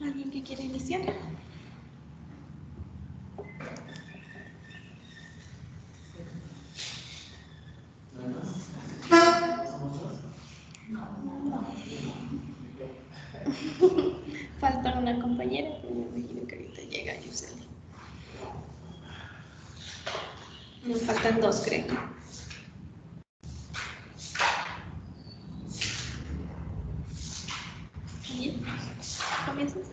¿Alguien que quiera iniciar? Falta una compañera, pero me imagino que ahorita llega Yuseli. Nos faltan dos, creo. Bien, ¿comienzas?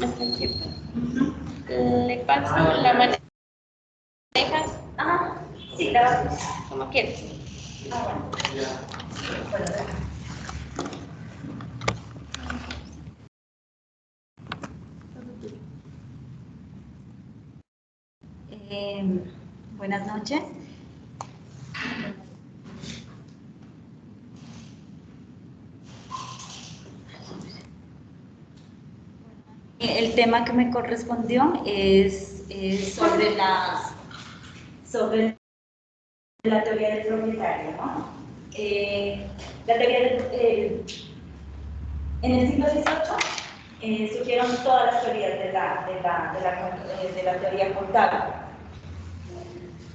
Hasta aquí. Le paso la manejas. Ah, sí, la Como quieras. Buenas noches. El tema que me correspondió es sobre la teoría del propietario, ¿no? La teoría en el siglo XVIII surgieron todas las teorías de la teoría contable.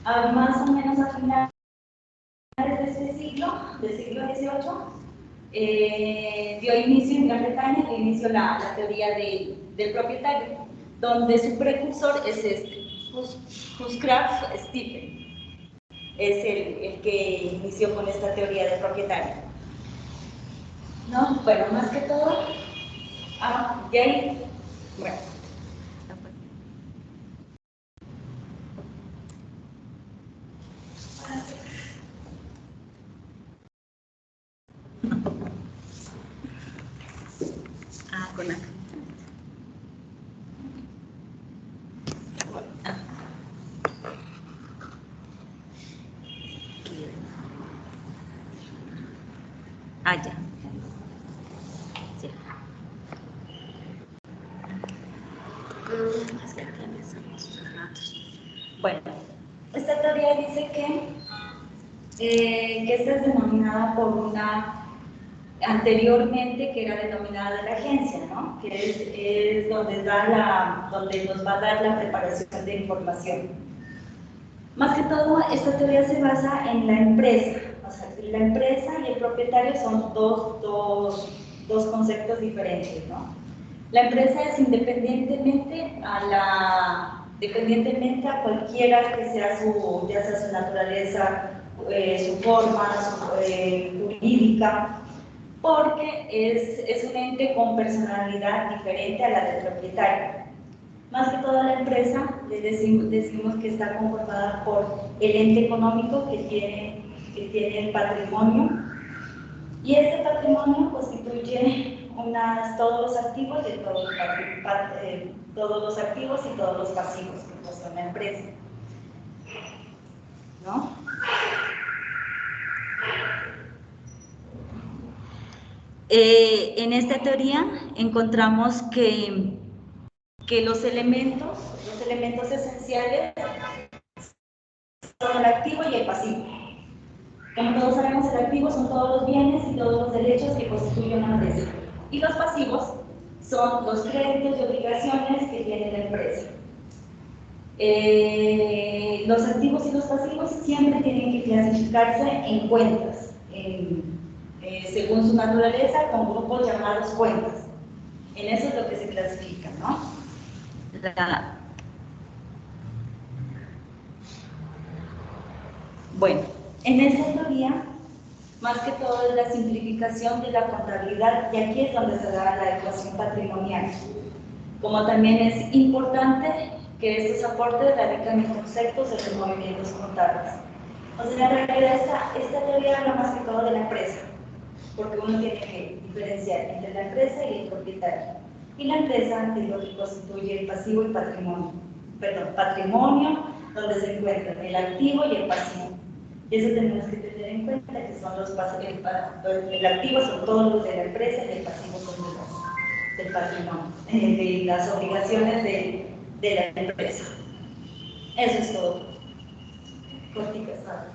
Más o menos a finales de este siglo, del siglo XVIII, dio inicio en Gran Bretaña, dio inicio la teoría del propietario, donde su precursor es Huscraft Stephen. Es el que inició con esta teoría del propietario. ¿No? Bueno, más que todo, de ahí, bueno. Con acá. Ya. Sí. Bueno, esta teoría dice que esta es denominada por una anteriormente que era denominada de la agencia, ¿no? Que es donde nos va a dar la preparación de información. Más que todo, esta teoría se basa en la empresa. O sea, la empresa y el propietario son dos conceptos diferentes, ¿no? La empresa es independientemente a cualquiera que sea ya sea su naturaleza, su forma, jurídica, porque es un ente con personalidad diferente a la del propietario. Más que todo la empresa, decimos que está conformada por el ente económico que tiene el patrimonio, y este patrimonio constituye todos los activos y todos los pasivos que posee una empresa, ¿no? En esta teoría encontramos que los elementos esenciales son el activo y el pasivo. Como todos sabemos, el activo son todos los bienes y todos los derechos que constituyen una empresa. Y los pasivos son los créditos y obligaciones que tiene la empresa. Los activos y los pasivos siempre tienen que clasificarse en cuentas, según su naturaleza, con grupos llamados cuentas. En eso es lo que se clasifica, ¿no? Bueno, en esta teoría, más que todo es la simplificación de la contabilidad, y aquí es donde se da la ecuación patrimonial. Como también es importante que estos aportes radican en conceptos de los movimientos contables. O sea, en realidad esta teoría habla más que todo de la empresa, porque uno tiene que diferenciar entre la empresa y el propietario. Y la empresa es lo que constituye el pasivo y patrimonio. Perdón, patrimonio, donde se encuentran el activo y el pasivo. Y eso tenemos que tener en cuenta, que son el activo son todos los de la empresa y el pasivo son del patrimonio, de las obligaciones de la empresa. Eso es todo. Cortica, ¿sabes?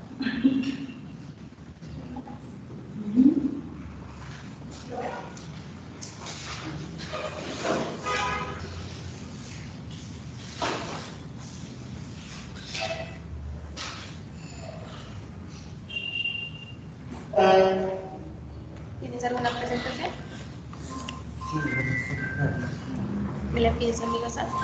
¿Tienes alguna presentación? Me la pides, amigo Santo.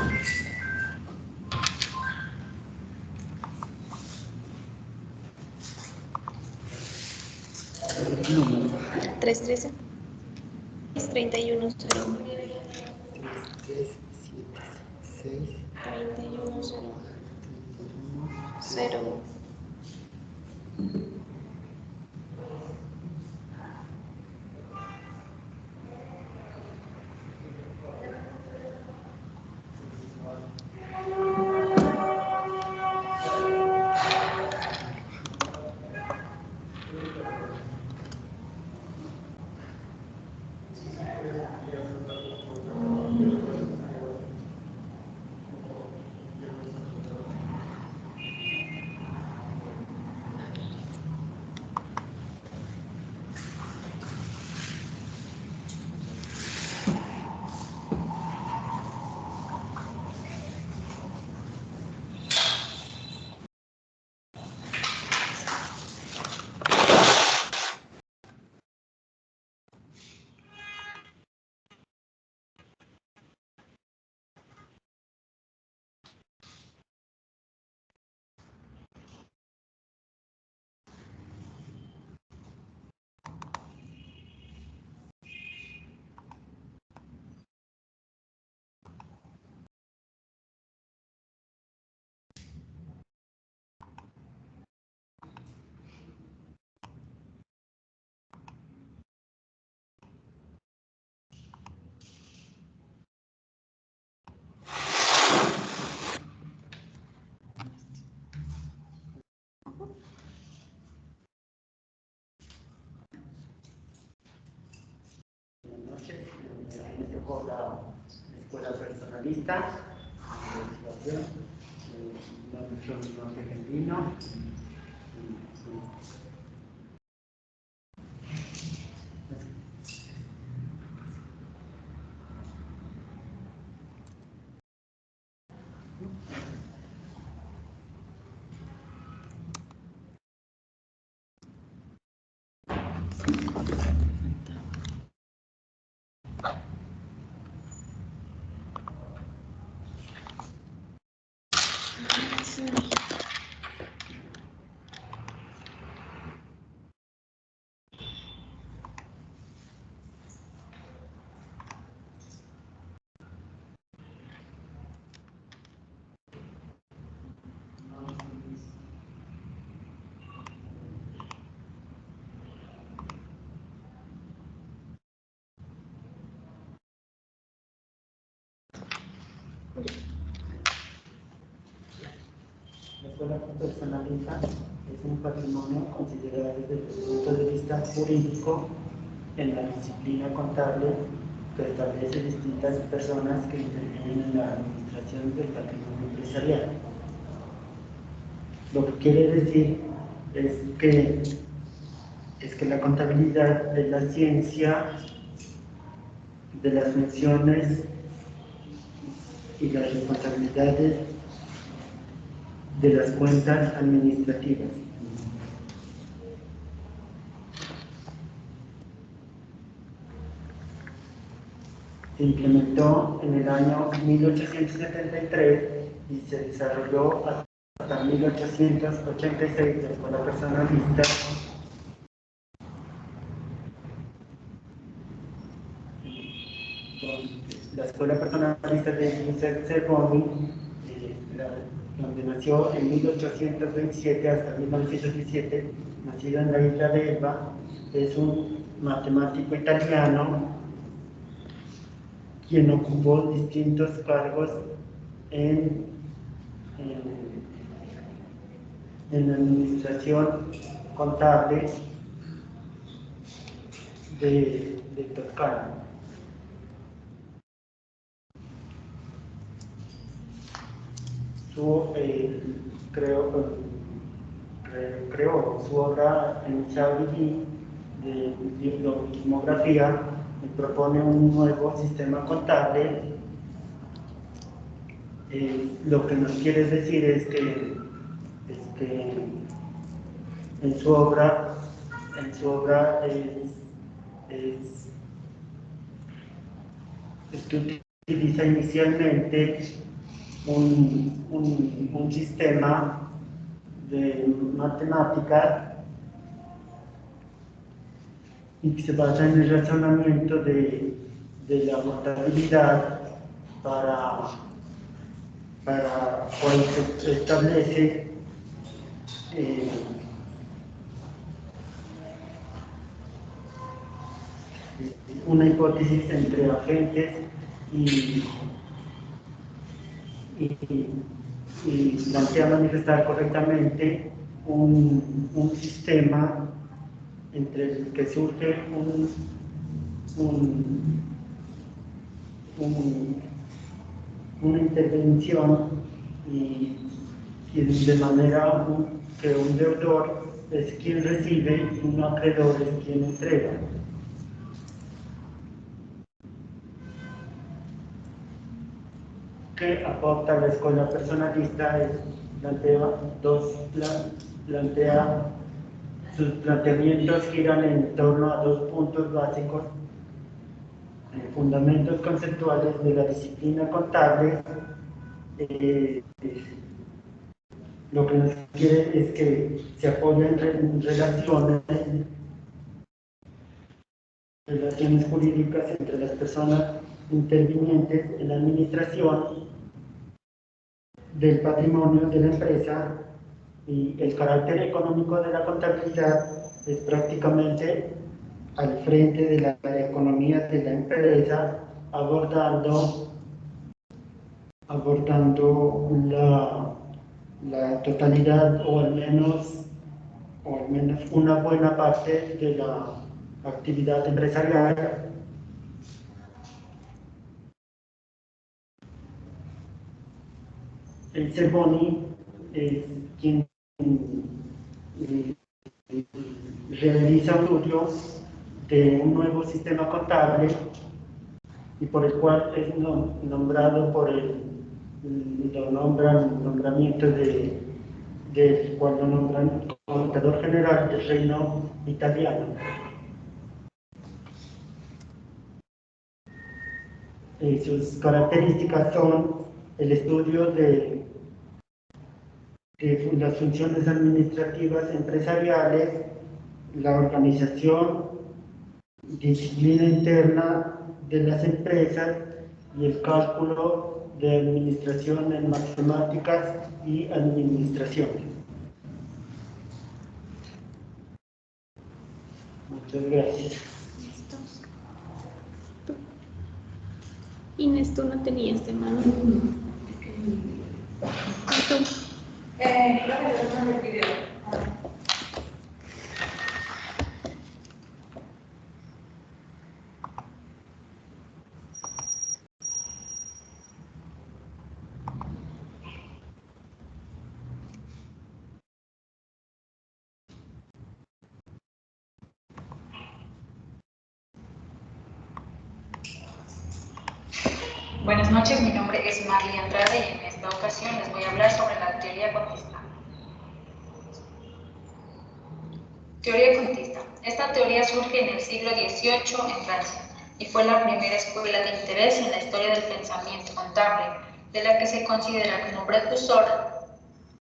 Número. 313. 31 0. 3, 7, 6, 31 0. 0. Me tocó la escuela personalista, la legislación, norte argentino. La escuela personalista es un patrimonio considerado desde el punto de vista jurídico en la disciplina contable que establece distintas personas que intervienen en la administración del patrimonio empresarial. Lo que quiere decir es que la contabilidad es la ciencia de las funciones y las responsabilidades de las cuentas administrativas. Se implementó en el año 1873 y se desarrolló hasta 1886 la escuela personalista. La escuela personalista de Giuseppe Cervoni, donde nació en 1827 hasta 1917, nacido en la isla de Elba, es un matemático italiano quien ocupó distintos cargos en la administración contable de Toscana. Creó su obra en Chablis de bibliografía propone un nuevo sistema contable. Lo que nos quiere decir es que en su obra es que utiliza inicialmente un sistema de matemática y que se basa en el razonamiento de la contabilidad cuando se establece una hipótesis entre agentes y plantea manifestar correctamente un sistema entre el que surge una intervención y de manera que un deudor es quien recibe y un acreedor es quien entrega. Que aporta la escuela personalista sus planteamientos giran en torno a dos puntos básicos: fundamentos conceptuales de la disciplina contable. Lo que nos quiere es que se apoyen en relaciones jurídicas entre las personas intervinientes en la administración del patrimonio de la empresa, y el carácter económico de la contabilidad es prácticamente al frente de la economía de la empresa, abordando la totalidad o al menos una buena parte de la actividad empresarial. El Cerboni es quien realiza un estudio de un nuevo sistema contable y por el cual es nombrado nombramiento del cual lo nombran contador general del Reino Italiano. Sus características son el estudio de las funciones administrativas empresariales, la organización, disciplina interna de las empresas y el cálculo de administración en matemáticas y administración. Muchas gracias. Inés, tú no tenías de mano. Buenas noches, mi nombre es Marley Andrade y en esta ocasión les voy a hablar sobre la teoría contista. Teoría contista. Esta teoría surge en el siglo XVIII en Francia y fue la primera escuela de interés en la historia del pensamiento contable, de la que se considera como precursor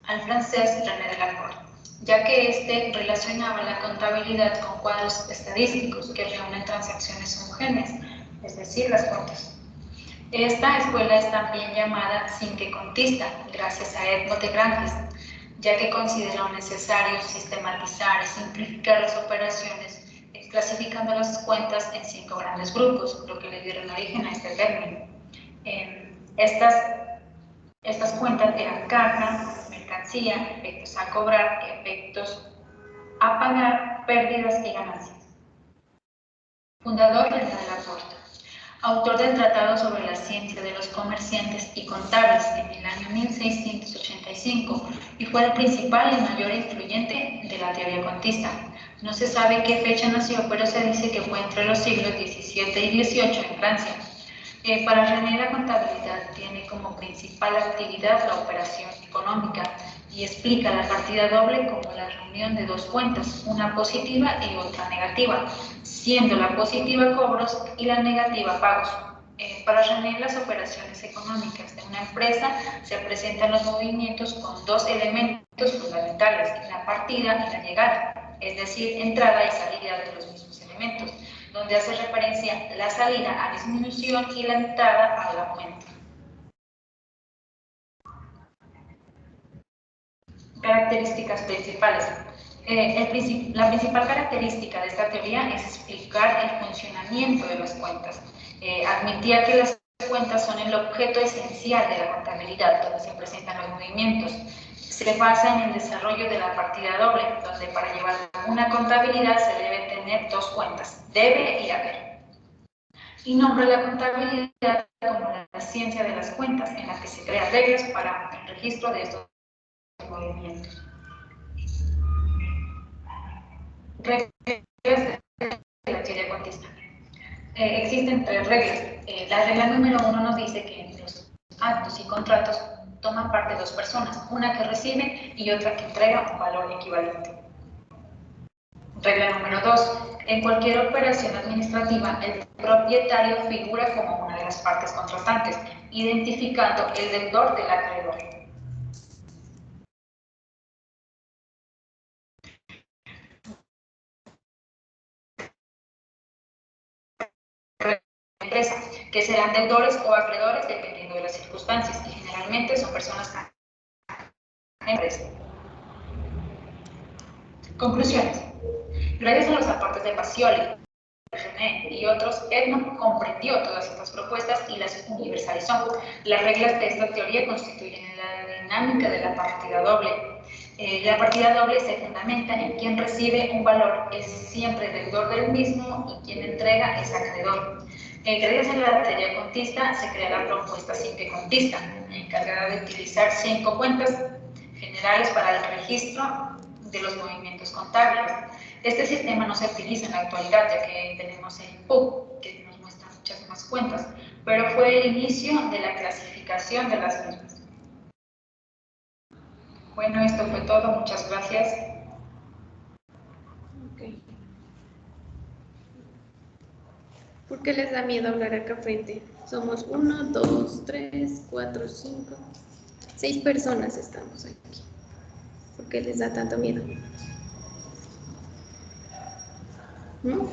al francés René Delacroix, ya que éste relacionaba la contabilidad con cuadros estadísticos que reúnen transacciones homogéneas, es decir, las cuentas. Esta escuela es también llamada cinquecontista, gracias a Edmond de Granges, ya que consideró necesario sistematizar y simplificar las operaciones, clasificando las cuentas en 5 grandes grupos, lo que le dieron origen a este término. Estas cuentas eran caja, mercancía, efectos a cobrar, efectos a pagar, pérdidas y ganancias. Fundador René Delacroix, autor del Tratado sobre la Ciencia de los Comerciantes y Contables en el año 1685, y fue el principal y mayor influyente de la teoría contista. No se sabe qué fecha nació, pero se dice que fue entre los siglos XVII y XVIII en Francia. Para René, la contabilidad tiene como principal actividad la operación económica y explica la partida doble como la reunión de dos cuentas, una positiva y otra negativa, siendo la positiva cobros y la negativa pagos. Para René, las operaciones económicas de una empresa se presentan los movimientos con dos elementos fundamentales, la partida y la llegada, es decir, entrada y salida de los mismos elementos, donde hace referencia la salida a disminución y la entrada al aumento. Características principales. La principal característica de esta teoría es explicar el funcionamiento de las cuentas. Admitía que las cuentas son el objeto esencial de la contabilidad, donde se presentan los movimientos. Se basa en el desarrollo de la partida doble, donde para llevar una contabilidad se debe tener dos cuentas, debe y haber. Y nombra la contabilidad como la ciencia de las cuentas, en la que se crean reglas para el registro de estos movimientos. Reglas de la teoría contista. Existen tres reglas. La regla número 1 nos dice que en los actos y contratos toman parte dos personas, una que recibe y otra que entrega un valor equivalente. Regla número 2. En cualquier operación administrativa, el propietario figura como una de las partes contratantes, identificando el deudor del acreedor. Empresa, que serán deudores o acreedores dependiendo de las circunstancias, y generalmente son personas empresa. Conclusiones. Gracias a los aportes de Pacioli, René y otros, Edmond comprendió todas estas propuestas y las universalizó. Las reglas de esta teoría constituyen la dinámica de la partida doble. La partida doble se fundamenta en quien recibe un valor es siempre deudor del mismo y quien entrega es acreedor. Gracias a la teoría contista se crea la propuesta simple contista, encargada de utilizar 5 cuentas generales para el registro de los movimientos contables. Este sistema no se utiliza en la actualidad, ya que tenemos el PUC, que nos muestra muchas más cuentas, pero fue el inicio de la clasificación de las mismas. Bueno, esto fue todo. Muchas gracias. Okay. ¿Por qué les da miedo hablar acá frente? Somos 1, 2, 3, 4, 5, 6 personas estamos aquí. ¿Por qué les da tanto miedo? ¿No?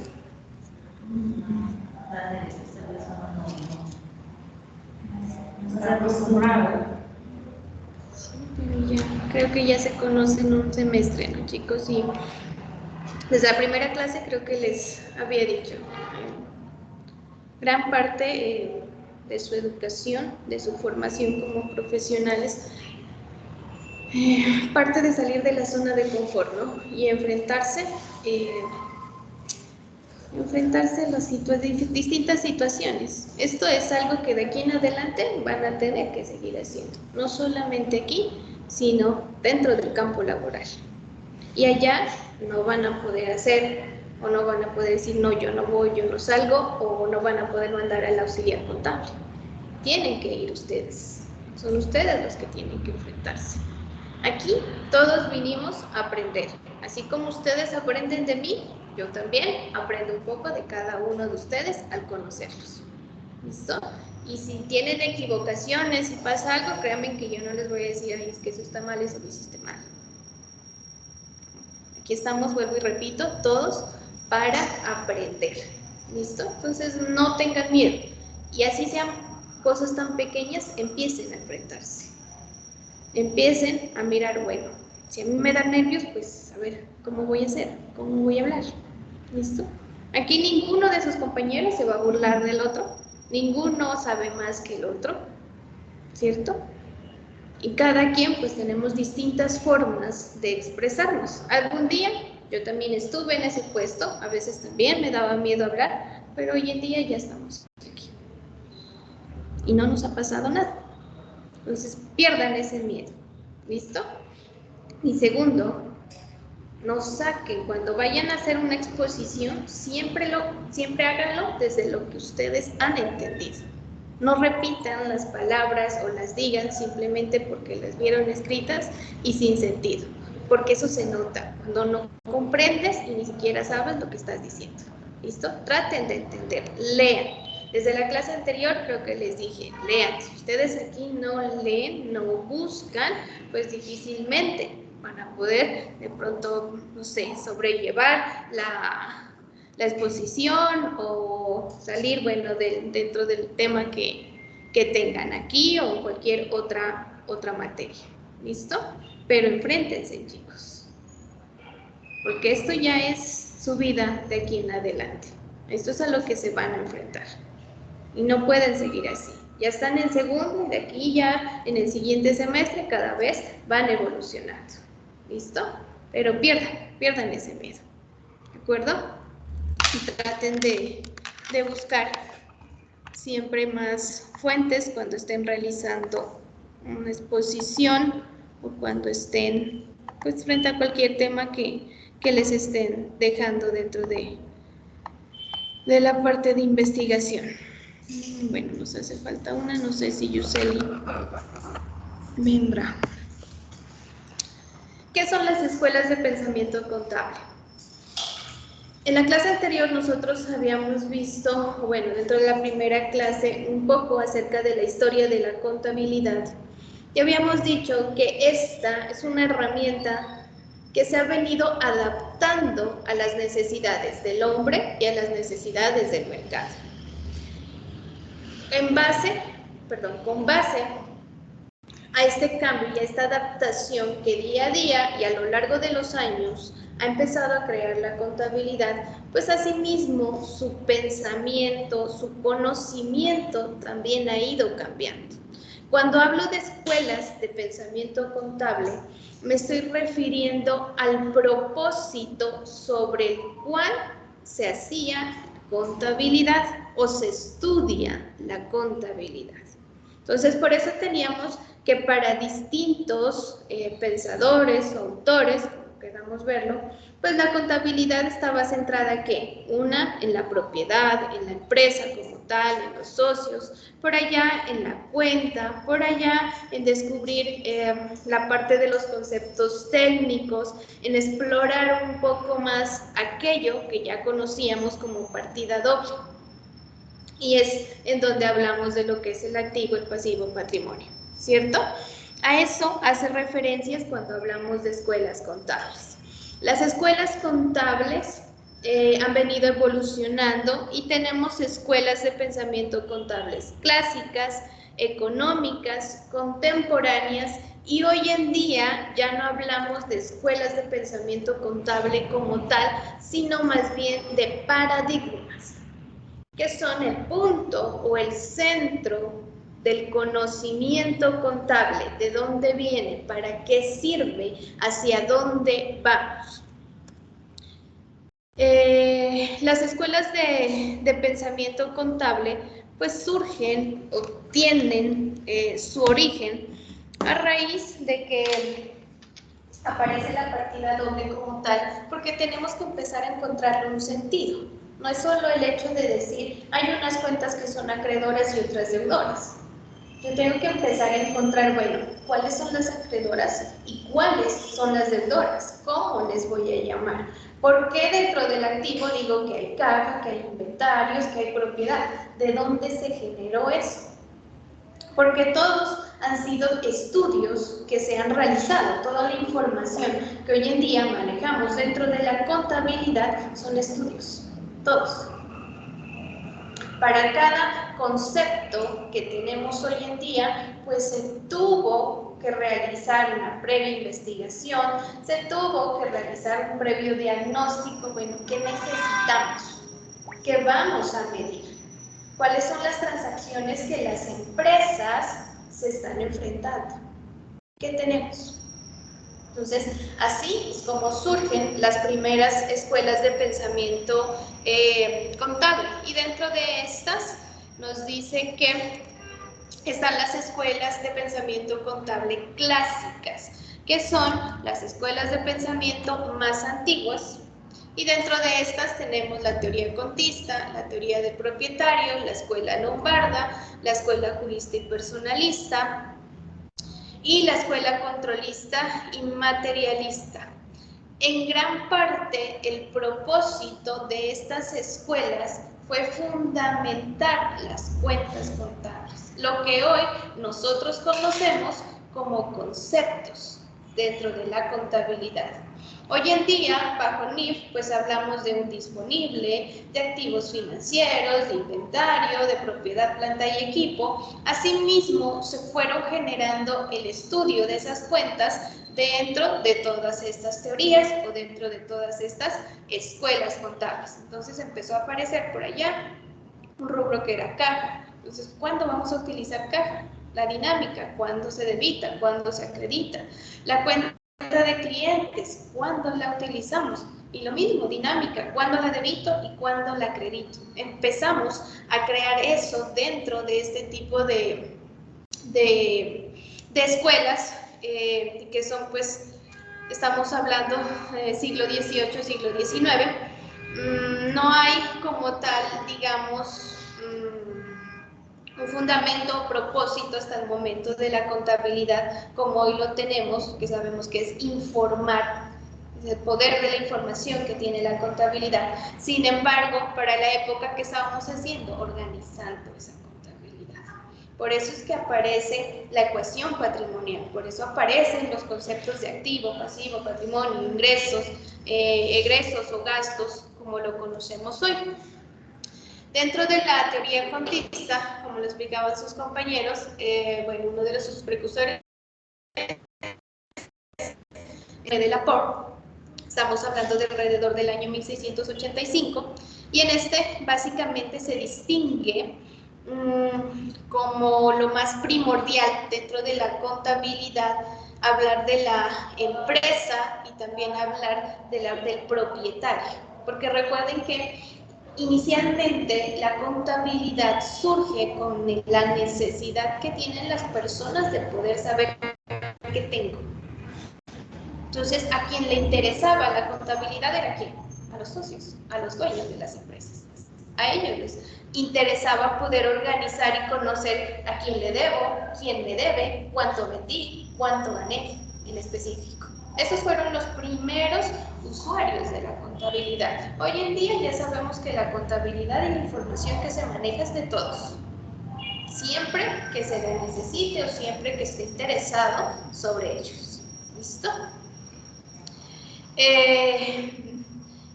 Está acostumbrado. Sí, pero ya, creo que ya se conocen un semestre, ¿no, chicos? Y desde la primera clase creo que les había dicho, gran parte de su educación, de su formación como profesionales, parte de salir de la zona de confort, ¿no? Y enfrentarse a las distintas situaciones. Esto es algo que de aquí en adelante van a tener que seguir haciendo, no solamente aquí, sino dentro del campo laboral. Y allá no van a poder hacer, o no van a poder decir, no, yo no voy, yo no salgo, o no van a poder mandar al auxiliar contable. Tienen que ir ustedes, son ustedes los que tienen que enfrentarse. Aquí todos vinimos a aprender, así como ustedes aprenden de mí, yo también aprendo un poco de cada uno de ustedes al conocerlos. ¿Listo? Y si tienen equivocaciones, si pasa algo, créanme que yo no les voy a decir, ay, es que eso está mal, eso lo hiciste mal. Aquí estamos, vuelvo y repito, todos para aprender. ¿Listo? Entonces no tengan miedo. Y así sean cosas tan pequeñas, empiecen a enfrentarse. Empiecen a mirar, bueno, si a mí me dan nervios, pues a ver, ¿cómo voy a hacer? ¿Cómo voy a hablar? ¿Listo? Aquí ninguno de sus compañeros se va a burlar del otro, ninguno sabe más que el otro, ¿cierto? Y cada quien pues tenemos distintas formas de expresarnos. Algún día yo también estuve en ese puesto, a veces también me daba miedo hablar, pero hoy en día ya estamos aquí. Y no nos ha pasado nada. Entonces pierdan ese miedo, ¿listo? Y segundo, no saquen, cuando vayan a hacer una exposición, siempre háganlo desde lo que ustedes han entendido. No repitan las palabras o las digan simplemente porque las vieron escritas y sin sentido, porque eso se nota cuando no comprendes y ni siquiera sabes lo que estás diciendo. ¿Listo? Traten de entender, lean. Desde la clase anterior creo que les dije, lean. Si ustedes aquí no leen, no buscan, pues difícilmente van a poder de pronto, no sé, sobrellevar la exposición o salir, bueno, dentro del tema que tengan aquí o en cualquier otra materia. ¿Listo? Pero enfréntense, chicos. Porque esto ya es su vida de aquí en adelante. Esto es a lo que se van a enfrentar. Y no pueden seguir así. Ya están en segundo y de aquí ya en el siguiente semestre cada vez van evolucionando. ¿Listo? Pero pierdan ese miedo. ¿De acuerdo? Y traten de buscar siempre más fuentes cuando estén realizando una exposición o cuando estén pues frente a cualquier tema que les estén dejando dentro de la parte de investigación. Bueno, nos hace falta una, no sé si Yuseli vendrá. ¿Qué son las escuelas de pensamiento contable? En la clase anterior nosotros habíamos visto, bueno, dentro de la primera clase, un poco acerca de la historia de la contabilidad. Y habíamos dicho que esta es una herramienta que se ha venido adaptando a las necesidades del hombre y a las necesidades del mercado. Con base a este cambio y a esta adaptación que día a día y a lo largo de los años ha empezado a crear la contabilidad, pues asimismo su pensamiento, su conocimiento también ha ido cambiando. Cuando hablo de escuelas de pensamiento contable, me estoy refiriendo al propósito sobre el cual se hacía contabilidad o se estudia la contabilidad. Entonces, por eso teníamos que para distintos pensadores o autores, como queramos verlo, pues la contabilidad estaba centrada ¿qué? Una en la propiedad, en la empresa como tal, en los socios, por allá en la cuenta, por allá en descubrir la parte de los conceptos técnicos, en explorar un poco más aquello que ya conocíamos como partida doble. Y es en donde hablamos de lo que es el activo, el pasivo, el patrimonio, ¿cierto? A eso hace referencias cuando hablamos de escuelas contables. Las escuelas contables han venido evolucionando y tenemos escuelas de pensamiento contables clásicas, económicas, contemporáneas y hoy en día ya no hablamos de escuelas de pensamiento contable como tal, sino más bien de paradigmas, que son el punto o el centro del conocimiento contable, de dónde viene, para qué sirve, hacia dónde vamos. Las escuelas de pensamiento contable pues surgen o tienen su origen a raíz de que aparece la partida doble como tal, porque tenemos que empezar a encontrarle un sentido. No es solo el hecho de decir, hay unas cuentas que son acreedoras y otras deudoras. Yo tengo que empezar a encontrar, bueno, cuáles son las acreedoras y cuáles son las deudoras, cómo les voy a llamar. ¿Por qué dentro del activo digo que hay caja, que hay inventarios, que hay propiedad? ¿De dónde se generó eso? Porque todos han sido estudios que se han realizado, toda la información que hoy en día manejamos dentro de la contabilidad son estudios, todos. Para cada concepto que tenemos hoy en día, pues se tuvo que realizar una previa investigación, se tuvo que realizar un previo diagnóstico, bueno, ¿qué necesitamos? ¿Qué vamos a medir? ¿Cuáles son las transacciones que las empresas se están enfrentando? ¿Qué tenemos? Entonces, así es como surgen las primeras escuelas de pensamiento contable. Y dentro de estas nos dice que están las escuelas de pensamiento contable clásicas. que son las escuelas de pensamiento más antiguas. Y dentro de estas tenemos la teoría contista, la teoría del propietario, la escuela lombarda, la escuela jurista y personalista y la escuela controlista y materialista. En gran parte, el propósito de estas escuelas fue fundamentar las cuentas contables, lo que hoy nosotros conocemos como conceptos dentro de la contabilidad. Hoy en día, bajo NIF, pues hablamos de un disponible, de activos financieros, de inventario, de propiedad, planta y equipo. Asimismo, se fueron generando el estudio de esas cuentas dentro de todas estas teorías o dentro de todas estas escuelas contables. Entonces empezó a aparecer por allá un rubro que era caja. Entonces, ¿cuándo vamos a utilizar caja? La dinámica, ¿cuándo se debita? ¿Cuándo se acredita? La cuenta de clientes, ¿cuándo la utilizamos? Y lo mismo, dinámica, ¿cuándo la debito y cuándo la acredito? Empezamos a crear eso dentro de este tipo de escuelas que son, pues, estamos hablando siglo XVIII, siglo XIX. No hay como tal, digamos, un fundamento o propósito hasta el momento de la contabilidad como hoy lo tenemos, que sabemos que es informar, el poder de la información que tiene la contabilidad. Sin embargo, para la época que estábamos haciendo, organizando esa contabilidad. Por eso es que aparece la ecuación patrimonial, por eso aparecen los conceptos de activo, pasivo, patrimonio, ingresos, egresos o gastos, como lo conocemos hoy. Dentro de la teoría contista, como lo explicaban sus compañeros, bueno, uno de sus precursores de Laporte, estamos hablando de alrededor del año 1685, y en este básicamente se distingue como lo más primordial dentro de la contabilidad, hablar de la empresa y también hablar del propietario, porque recuerden que inicialmente la contabilidad surge con la necesidad que tienen las personas de poder saber qué tengo. Entonces, a quien le interesaba la contabilidad era ¿quién? A los socios, a los dueños de las empresas. A ellos les interesaba poder organizar y conocer a quién le debo, quién me debe, cuánto vendí, cuánto gané en específico. Esos fueron los primeros usuarios de la contabilidad. Hoy en día ya sabemos que la contabilidad y la información que se maneja es de todos. Siempre que se le necesite o siempre que esté interesado sobre ellos. ¿Listo?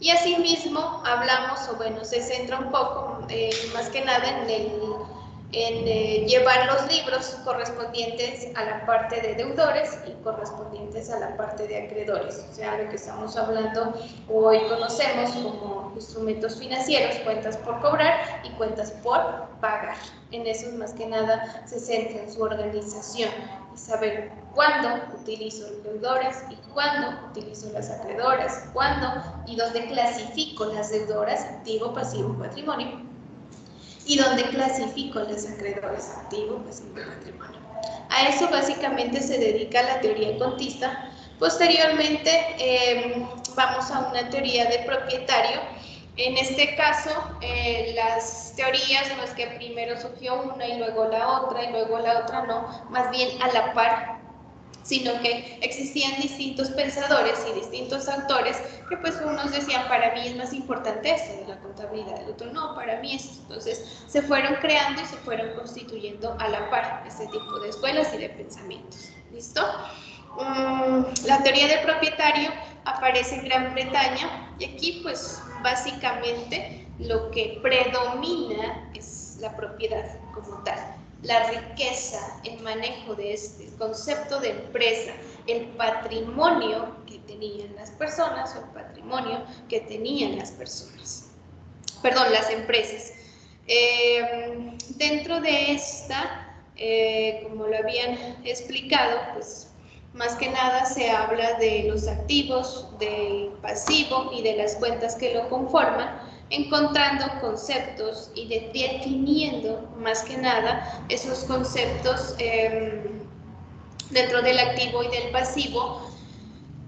Y asimismo hablamos, o bueno, se centra un poco, más que nada en llevar los libros correspondientes a la parte de deudores y correspondientes a la parte de acreedores, o sea, lo que estamos hablando hoy conocemos como instrumentos financieros, cuentas por cobrar y cuentas por pagar. En eso más que nada se centra en su organización y saber cuándo utilizo los deudores y cuándo utilizo las acreedoras, cuándo y dónde clasifico las deudoras, activo, pasivo, patrimonio, y dónde clasifico las acreedoras, activo, pasivo, patrimonio. A eso básicamente se dedica la teoría contista. Posteriormente vamos a una teoría de propietario. En este caso, las teorías no es que primero surgió una y luego la otra no, más bien a la par, sino que existían distintos pensadores y distintos autores que pues unos decían para mí es más importante esto de la contabilidad, el otro no, para mí esto. Entonces se fueron creando y se fueron constituyendo a la par este tipo de escuelas y de pensamientos. ¿Listo? La teoría del propietario aparece en Gran Bretaña y aquí pues básicamente lo que predomina es la propiedad como tal. La riqueza, el manejo de este concepto de empresa, el patrimonio que tenían las personas o el patrimonio que tenían las personas, perdón, las empresas. Dentro de esta, como lo habían explicado, pues más que nada se habla de los activos, del pasivo y de las cuentas que lo conforman, encontrando conceptos y definiendo más que nada esos conceptos dentro del activo y del pasivo,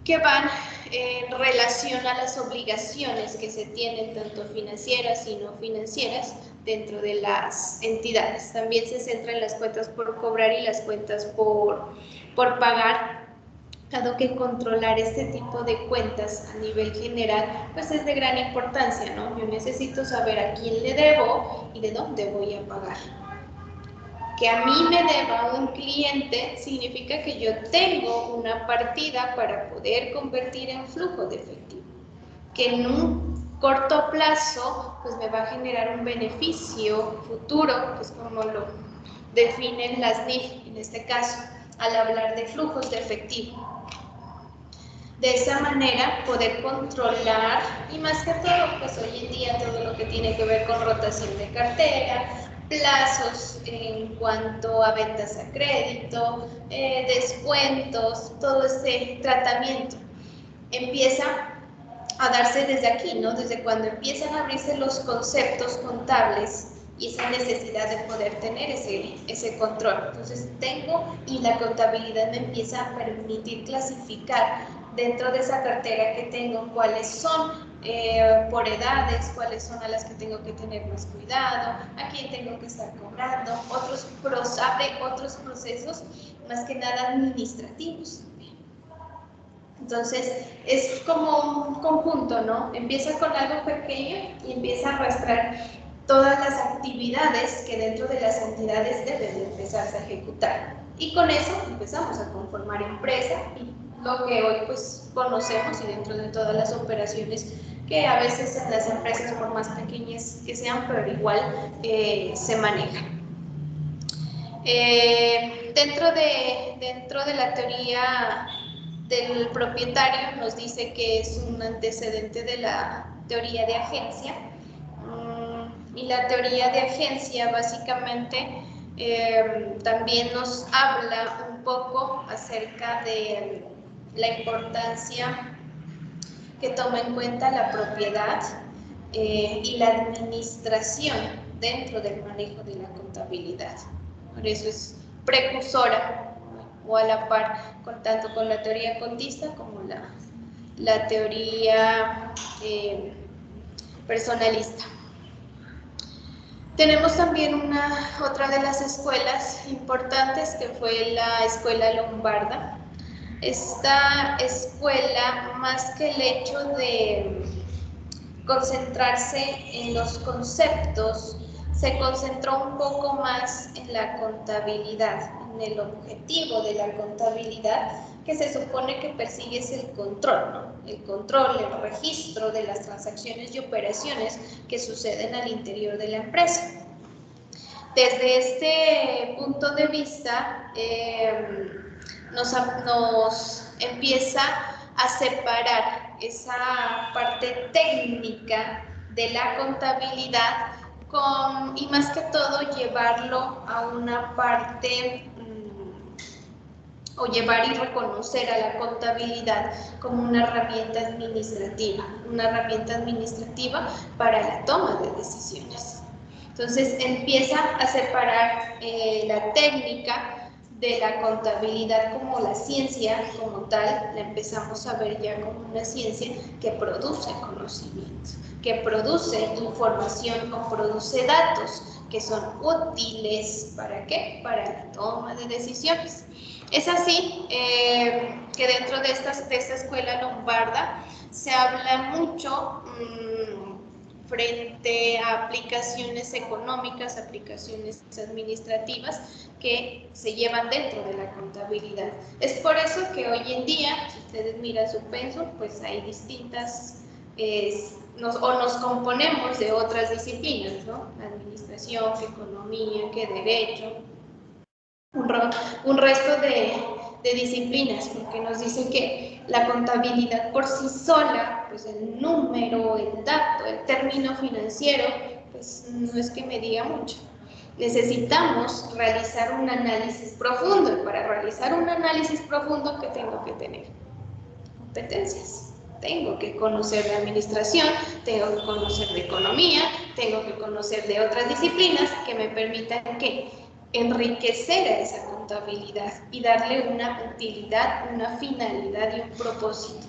que van en relación a las obligaciones que se tienen, tanto financieras y no financieras, dentro de las entidades. También se centra en las cuentas por cobrar y las cuentas por pagar, dado que controlar este tipo de cuentas a nivel general pues es de gran importancia, ¿no? Yo necesito saber a quién le debo y de dónde voy a pagar. Que a mí me deba un cliente significa que yo tengo una partida para poder convertir en flujo de efectivo, que en un corto plazo pues me va a generar un beneficio futuro, que es como lo definen las NIF en este caso, al hablar de flujos de efectivo. De esa manera poder controlar, y más que todo, pues hoy en día todo lo que tiene que ver con rotación de cartera, plazos en cuanto a ventas a crédito, descuentos, todo ese tratamiento empieza a darse desde aquí, ¿no? Desde cuando empiezan a abrirse los conceptos contables y esa necesidad de poder tener ese control. Entonces tengo, y la contabilidad me empieza a permitir clasificar dentro de esa cartera que tengo cuáles son por edades, cuáles son a las que tengo que tener más cuidado, a quién tengo que estar cobrando, abre otros procesos, más que nada administrativos. Entonces, es como un conjunto, ¿no? Empieza con algo pequeño y empieza a arrastrar todas las actividades que dentro de las entidades deben de empezarse a ejecutar. Y con eso empezamos a conformar empresa y lo que hoy pues conocemos y dentro de todas las operaciones que a veces en las empresas, por más pequeñas que sean, pero igual se manejan. Dentro de la teoría del propietario nos dice que es un antecedente de la teoría de agencia, y la teoría de agencia básicamente también nos habla un poco acerca de la importancia que toma en cuenta la propiedad y la administración dentro del manejo de la contabilidad. Por eso es precursora o a la par, tanto con la teoría contista como la teoría personalista. Tenemos también otra de las escuelas importantes que fue la escuela lombarda. Esta escuela, más que el hecho de concentrarse en los conceptos, se concentró un poco más en la contabilidad, en el objetivo de la contabilidad, que se supone que persigue es el control, ¿no? El control, el registro de las transacciones y operaciones que suceden al interior de la empresa. Desde este punto de vista, nos empieza a separar esa parte técnica de la contabilidad y más que todo llevarlo a una parte o llevar y reconocer a la contabilidad como una herramienta administrativa para la toma de decisiones. Entonces empieza a separar la técnica de la contabilidad como la ciencia como tal, la empezamos a ver ya como una ciencia que produce conocimiento, que produce información o produce datos que son útiles, ¿para qué? Para la toma de decisiones. Es así que dentro de esta escuela lombarda se habla mucho frente a aplicaciones económicas, aplicaciones administrativas que se llevan dentro de la contabilidad. Es por eso que hoy en día, si ustedes miran su pensum, pues hay distintas, nos componemos de otras disciplinas, ¿no? Administración, que economía, que derecho, un resto de disciplinas, porque nos dicen que la contabilidad por sí sola, pues el número, el dato, el término financiero, pues no es que me diga mucho. Necesitamos realizar un análisis profundo, y para realizar un análisis profundo, ¿qué tengo que tener? Competencias. Tengo que conocer de administración, tengo que conocer de economía, tengo que conocer de otras disciplinas que me permitan que enriquecer a esa contabilidad y darle una utilidad, una finalidad y un propósito.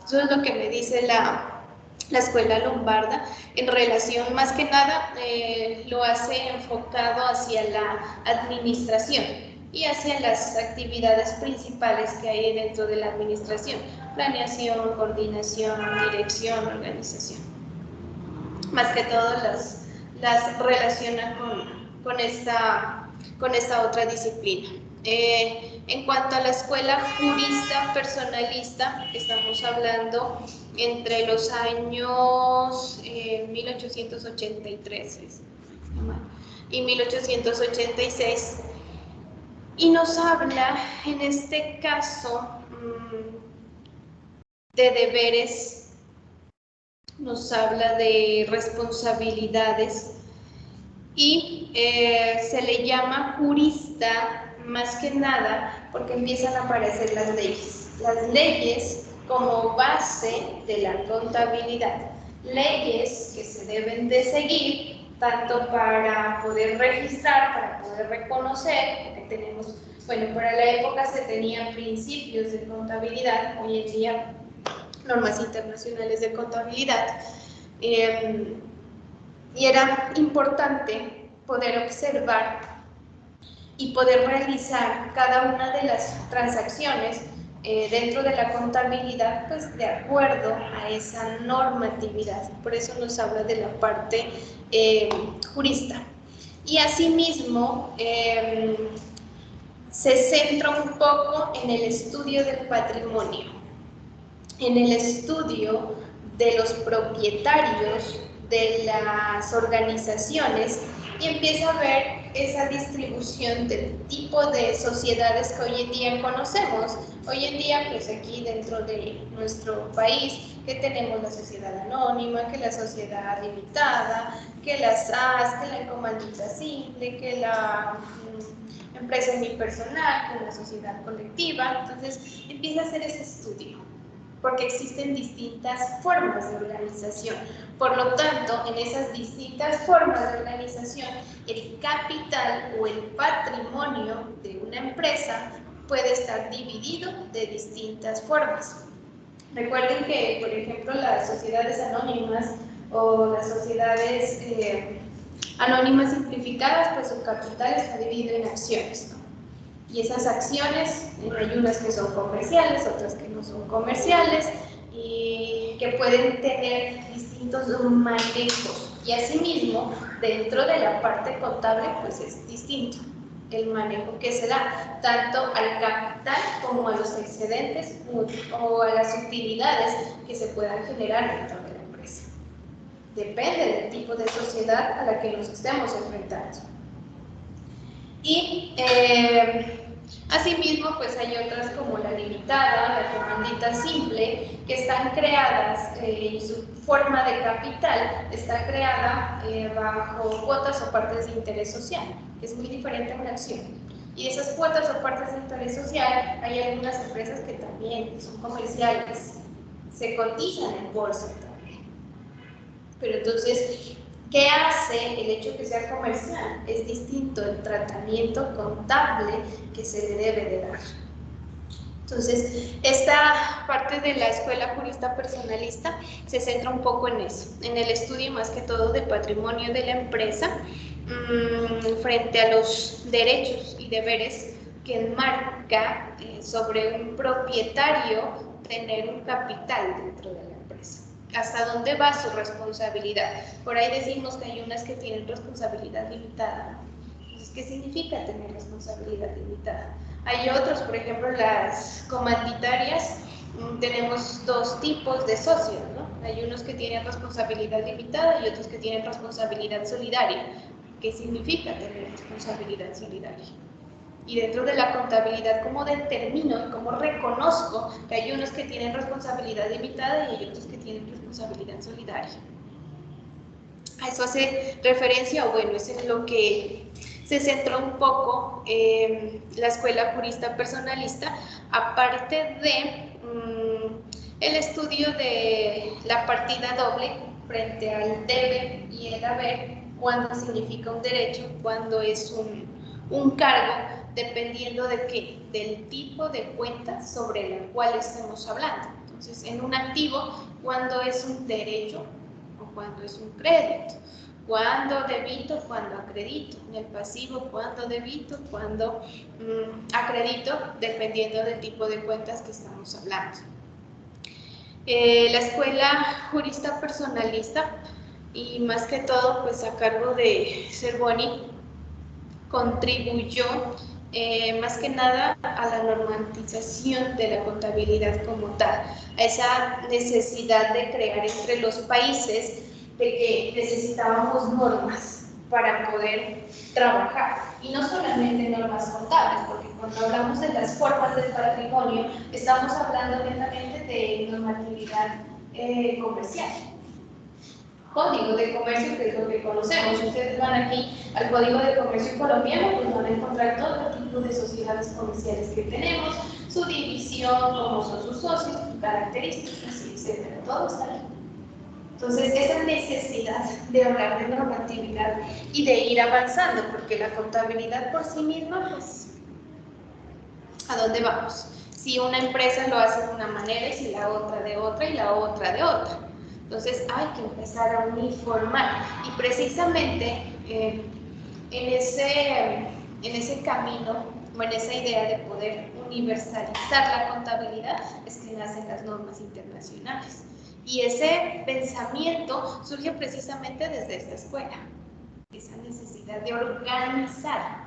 Eso es lo que me dice la escuela lombarda en relación, más que nada, lo hace enfocado hacia la administración y hacia las actividades principales que hay dentro de la administración: planeación, coordinación, dirección, organización. Más que todo las relaciona con esta otra disciplina. En cuanto a la escuela jurista personalista, estamos hablando entre los años 1883 y 1886, y nos habla en este caso de deberes, nos habla de responsabilidades, y se le llama jurista más que nada porque empiezan a aparecer las leyes como base de la contabilidad, leyes que se deben de seguir tanto para poder registrar, para poder reconocer, que tenemos, bueno, para la época se tenían principios de contabilidad, hoy en día normas internacionales de contabilidad, y era importante poder observar y poder realizar cada una de las transacciones dentro de la contabilidad, pues de acuerdo a esa normatividad. Por eso nos habla de la parte jurista. Y asimismo se centra un poco en el estudio del patrimonio, en el estudio de los propietarios de las organizaciones, y empieza a ver esa distribución del tipo de sociedades que hoy en día conocemos. Hoy en día, pues aquí dentro de nuestro país, que tenemos la sociedad anónima, que la sociedad limitada, que la SAS, que la comandita simple, que la empresa unipersonal, que la sociedad colectiva. Entonces empieza a hacer ese estudio, porque existen distintas formas de organización. Por lo tanto, en esas distintas formas de organización, el capital o el patrimonio de una empresa puede estar dividido de distintas formas. Recuerden que, por ejemplo, las sociedades anónimas o las sociedades anónimas simplificadas, pues su capital está dividido en acciones, ¿no? Y esas acciones, hay unas que son comerciales, otras que no son comerciales, y que pueden tener distintos manejos. Y asimismo, dentro de la parte contable, pues es distinto el manejo que se da, tanto al capital como a los excedentes o a las utilidades que se puedan generar dentro de la empresa. Depende del tipo de sociedad a la que nos estemos enfrentando. Y asimismo, pues hay otras como la limitada, la comandita simple, que están creadas y su forma de capital está creada bajo cuotas o partes de interés social, que es muy diferente a una acción. Y esas cuotas o partes de interés social, hay algunas empresas que también son comerciales, se cotizan en bolsa también. Pero entonces, ¿qué hace el hecho de que sea comercial? Es distinto el tratamiento contable que se le debe de dar. Entonces, esta parte de la escuela jurista personalista se centra un poco en eso, en el estudio más que todo de patrimonio de la empresa frente a los derechos y deberes que enmarca sobre un propietario tener un capital dentro de la empresa. ¿Hasta dónde va su responsabilidad? Por ahí decimos que hay unas que tienen responsabilidad limitada. Entonces, ¿qué significa tener responsabilidad limitada? Hay otros, por ejemplo, las comanditarias, tenemos dos tipos de socios, ¿no? Hay unos que tienen responsabilidad limitada y otros que tienen responsabilidad solidaria. ¿Qué significa tener responsabilidad solidaria? Y dentro de la contabilidad, ¿cómo determino y cómo reconozco que hay unos que tienen responsabilidad limitada y hay otros que tienen responsabilidad solidaria? A eso hace referencia, o bueno, eso es lo que se centró un poco la escuela jurista personalista, aparte de el estudio de la partida doble frente al debe y el haber, cuándo significa un derecho, cuándo es un cargo dependiendo de qué, del tipo de cuenta sobre la cual estemos hablando. Entonces, en un activo, ¿cuándo es un derecho o cuándo es un crédito? ¿Cuándo debito? ¿Cuándo acredito? En el pasivo, ¿cuándo debito? ¿Cuándo acredito? Dependiendo del tipo de cuentas que estamos hablando. La escuela jurista personalista, y más que todo, pues a cargo de Cervoni, contribuyó más que nada a la normatización de la contabilidad como tal, a esa necesidad de crear entre los países de que necesitábamos normas para poder trabajar, y no solamente normas contables, porque cuando hablamos de las formas del patrimonio estamos hablando netamente de normatividad comercial. Código de comercio, que es lo que conocemos. Si ustedes van aquí al Código de Comercio colombiano, pues van a encontrar todo el tipo de sociedades comerciales que tenemos, su división, cómo son sus socios, sus características, etcétera. Todo está ahí. Entonces, esa necesidad de hablar de normatividad y de ir avanzando, porque la contabilidad por sí misma, pues, ¿a dónde vamos? Si una empresa lo hace de una manera y si la otra de otra y la otra de otra. Entonces hay que empezar a uniformar, y precisamente en ese camino o en esa idea de poder universalizar la contabilidad es que nacen las normas internacionales. Y ese pensamiento surge precisamente desde esta escuela, esa necesidad de organizar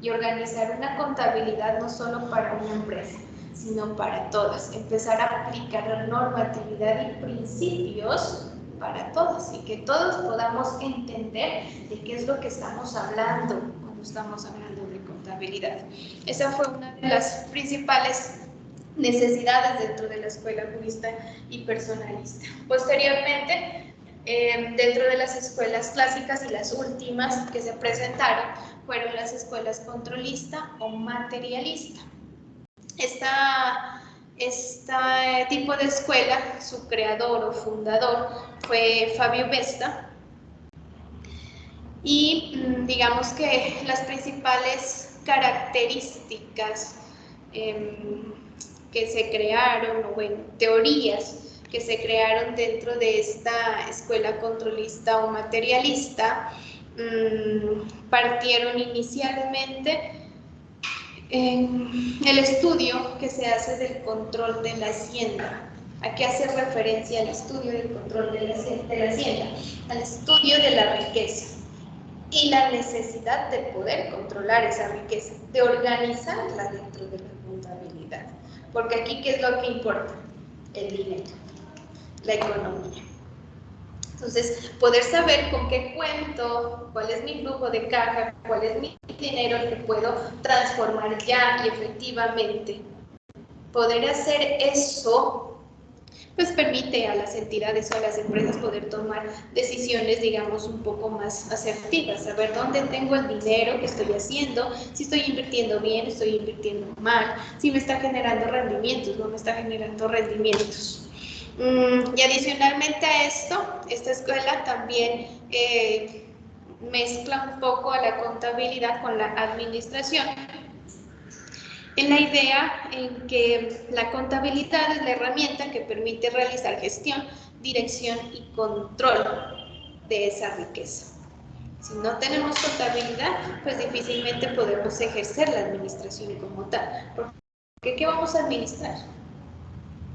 y organizar una contabilidad no solo para una empresa, sino para todas, empezar a aplicar la normatividad y principios para todos, y que todos podamos entender de qué es lo que estamos hablando cuando estamos hablando de contabilidad. Esa fue una de las principales necesidades dentro de la escuela jurista y personalista. Posteriormente, dentro de las escuelas clásicas y las últimas que se presentaron fueron las escuelas controlista o materialista. Este tipo de escuela, su creador o fundador fue Fabio Vesta, y digamos que las principales características que se crearon, o bueno, teorías que se crearon dentro de esta escuela controlista o materialista, partieron inicialmente en el estudio que se hace del control de la hacienda. ¿A qué hace referencia el estudio del control de la hacienda? Al estudio de la riqueza y la necesidad de poder controlar esa riqueza, de organizarla dentro de la contabilidad. Porque aquí, ¿qué es lo que importa? El dinero, la economía. Entonces, poder saber con qué cuento, cuál es mi flujo de caja, cuál es mi dinero que puedo transformar ya y efectivamente. Poder hacer eso, pues permite a las entidades o a las empresas poder tomar decisiones, digamos, un poco más asertivas, saber dónde tengo el dinero que estoy haciendo, si estoy invirtiendo bien, estoy invirtiendo mal, si me está generando rendimientos, no me está generando rendimientos. Y adicionalmente a esto, esta escuela también mezcla un poco a la contabilidad con la administración, en la idea en que la contabilidad es la herramienta que permite realizar gestión, dirección y control de esa riqueza. Si no tenemos contabilidad, pues difícilmente podemos ejercer la administración como tal. Porque ¿qué vamos a administrar?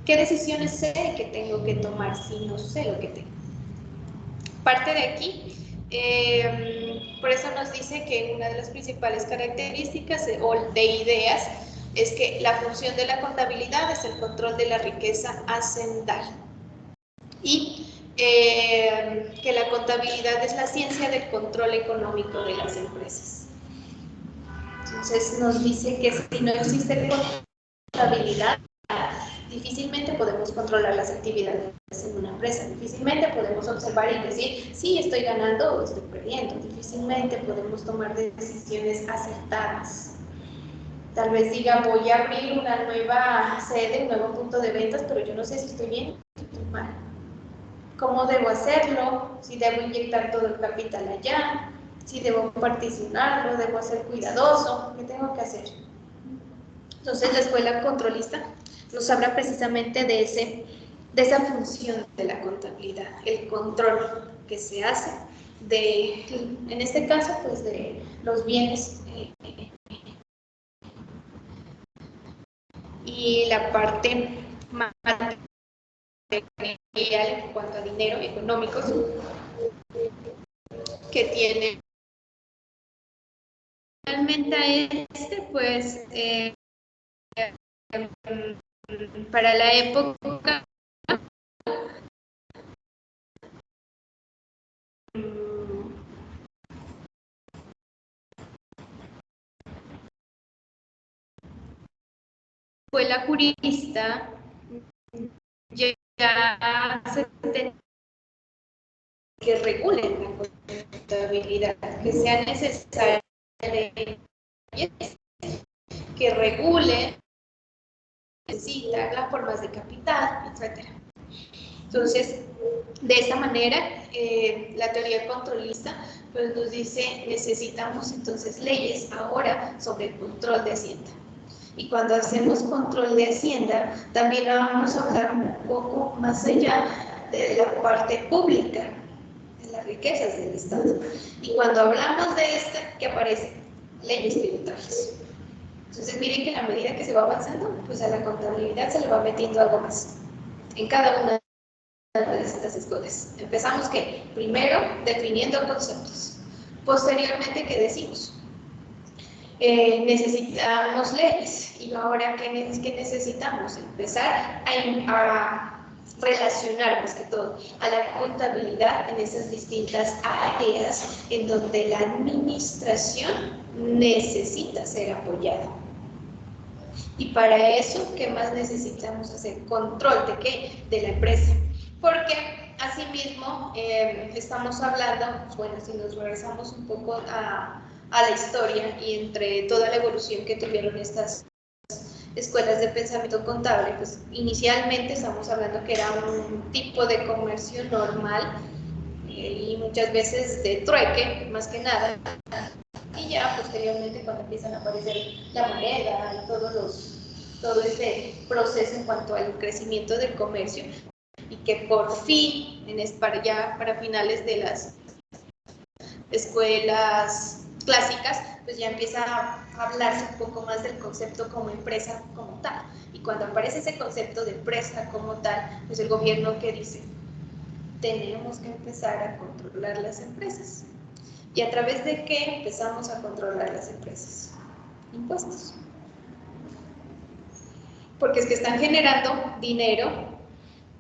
¿Qué decisiones sé que tengo que tomar si no sé lo que tengo? Parte de aquí, por eso nos dice que una de las principales características o de ideas es que la función de la contabilidad es el control de la riqueza hacendal, y que la contabilidad es la ciencia del control económico de las empresas. Entonces nos dice que si no existe contabilidad, difícilmente podemos controlar las actividades en una empresa, difícilmente podemos observar y decir, sí, estoy ganando o estoy perdiendo, difícilmente podemos tomar decisiones acertadas. Tal vez diga, voy a abrir una nueva sede, un nuevo punto de ventas, pero yo no sé si estoy bien o estoy mal. ¿Cómo debo hacerlo? Si debo inyectar todo el capital allá, Si debo particionarlo, debo ser cuidadoso, ¿qué tengo que hacer? Entonces la escuela controlista nos habla precisamente de esa función de la contabilidad, el control que se hace de, en este caso, pues de los bienes y la parte material en cuanto a dinero, económicos, que tiene. Realmente a pues, para la época, fue la jurista, ya se tenía que regulen la contabilidad, que sea necesaria, que regulen, necesita las formas de capital, etc. Entonces, de esta manera, la teoría controlista pues, nos dice, necesitamos entonces leyes ahora sobre el control de Hacienda. Y cuando hacemos control de Hacienda, también vamos a hablar un poco más allá de la parte pública, de las riquezas del Estado. Y cuando hablamos de esta, ¿qué aparece? Leyes tributarias. Entonces, miren que a medida que se va avanzando, pues a la contabilidad se le va metiendo algo más en cada una de estas escuelas. Empezamos, ¿qué? Primero, definiendo conceptos. Posteriormente, ¿qué decimos? Necesitamos leyes. Y ahora, ¿qué necesitamos? Empezar a relacionar, más que todo, a la contabilidad en esas distintas áreas en donde la administración necesita ser apoyada. Y para eso, ¿qué más necesitamos hacer? Control ¿de qué? De la empresa. Porque, asimismo, estamos hablando, bueno, si nos regresamos un poco a la historia y entre toda la evolución que tuvieron estas escuelas de pensamiento contable, pues inicialmente estamos hablando que era un tipo de comercio normal y muchas veces de trueque, más que nada. Y ya posteriormente cuando empiezan a aparecer la moneda y todo ese proceso en cuanto al crecimiento del comercio y que por fin, para finales de las escuelas clásicas, pues ya empieza a hablarse un poco más del concepto como empresa como tal. Y cuando aparece ese concepto de empresa como tal, pues el gobierno que dice, tenemos que empezar a controlar las empresas. ¿Y a través de qué empezamos a controlar las empresas? Impuestos. Porque es que están generando dinero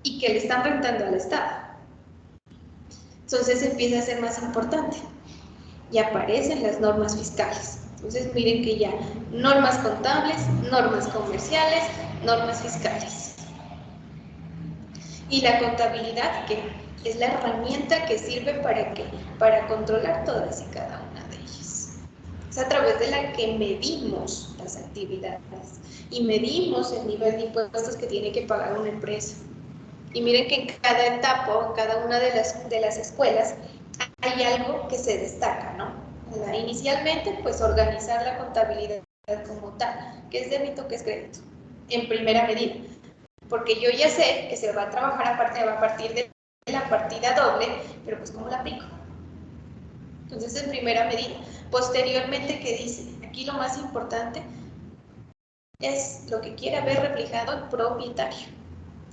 y que le están rentando al Estado. Entonces empieza a ser más importante. Y aparecen las normas fiscales. Entonces miren que ya normas contables, normas comerciales, normas fiscales. Y la contabilidad, que es la herramienta que sirve ¿para qué? Para controlar todas y cada una de ellas. Es a través de la que medimos las actividades y medimos el nivel de impuestos que tiene que pagar una empresa. Y miren que en cada etapa, en cada una de las escuelas, hay algo que se destaca, ¿no? Inicialmente, pues organizar la contabilidad como tal, qué es débito, qué es crédito, en primera medida. Porque yo ya sé que se va a trabajar a partir de la partida doble, pero pues ¿cómo la aplico? Entonces, en primera medida. Posteriormente, ¿qué dice? Aquí lo más importante es lo que quiere ver reflejado el propietario,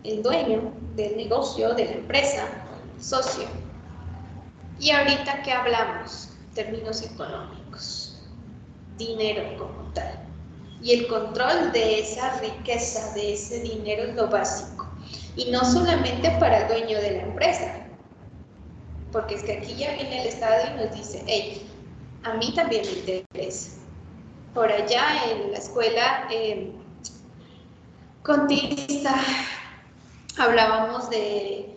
el dueño del negocio, de la empresa, socio. Y ahorita, ¿qué hablamos? Términos económicos, dinero como tal. Y el control de esa riqueza, de ese dinero es lo básico. Y no solamente para el dueño de la empresa, porque es que aquí ya viene el Estado y nos dice, hey, a mí también me interesa. Por allá en la escuela contista hablábamos de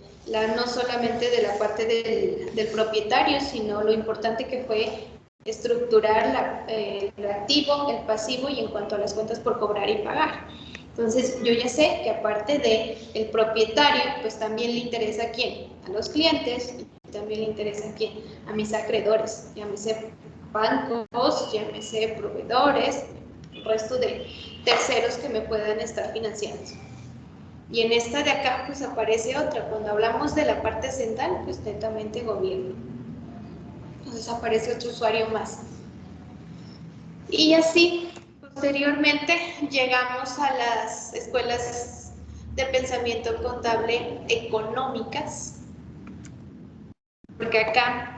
no solamente de la parte del propietario, sino lo importante que fue estructurar el activo, el pasivo y en cuanto a las cuentas por cobrar y pagar. Entonces, yo ya sé que aparte del propietario, pues también le interesa a quién, a los clientes y también le interesa a quién, a mis acreedores, llámese bancos, llámese proveedores, el resto de terceros que me puedan estar financiando. Y en esta de acá pues aparece otra, cuando hablamos de la parte central, pues netamente gobierno. Entonces aparece otro usuario más. Y así, posteriormente, llegamos a las escuelas de pensamiento contable económicas, porque acá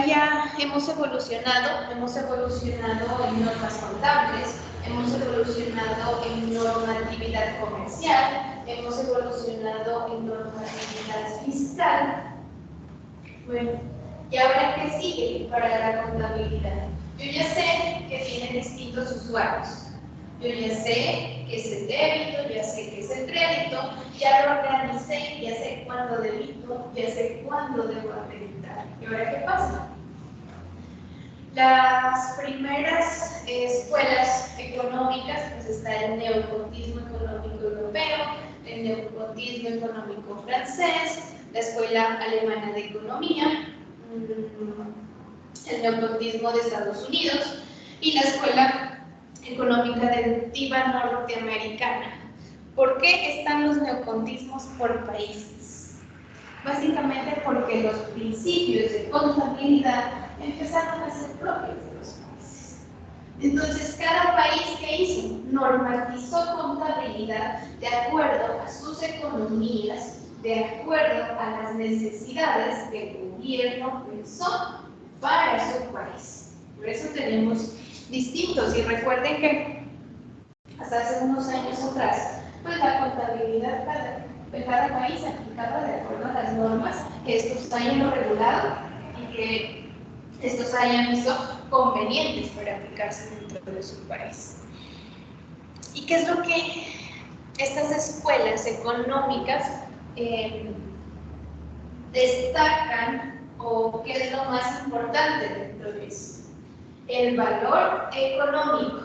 ya hemos evolucionado en normas contables, hemos evolucionado en normatividad comercial, hemos evolucionado en normatividad fiscal. Bueno, ¿y ahora qué sigue para la contabilidad? Yo ya sé que tiene distintos usuarios. Yo ya sé qué es el débito, ya sé qué es el crédito, ya lo organicé, ya sé cuándo debito, ya sé cuándo debo acreditar. ¿Y ahora qué pasa? Las primeras escuelas económicas, pues está el neocontismo económico europeo, el neocontismo económico francés, la escuela alemana de economía, el neocontismo de Estados Unidos y la escuela económica deductiva norteamericana. ¿Por qué están los neocontismos por países? Básicamente porque los principios de contabilidad empezaron a ser propios de los países. Entonces, cada país que hizo normatizó contabilidad de acuerdo a sus economías, de acuerdo a las necesidades que el gobierno pensó para su país. Por eso tenemos distintos, y recuerden que hasta hace unos años atrás, pues la contabilidad de cada país aplicaba de acuerdo a las normas que estos hayan regulado y que estos hayan visto convenientes para aplicarse dentro de su país. ¿Y qué es lo que estas escuelas económicas destacan, o qué es lo más importante dentro de eso? El valor económico.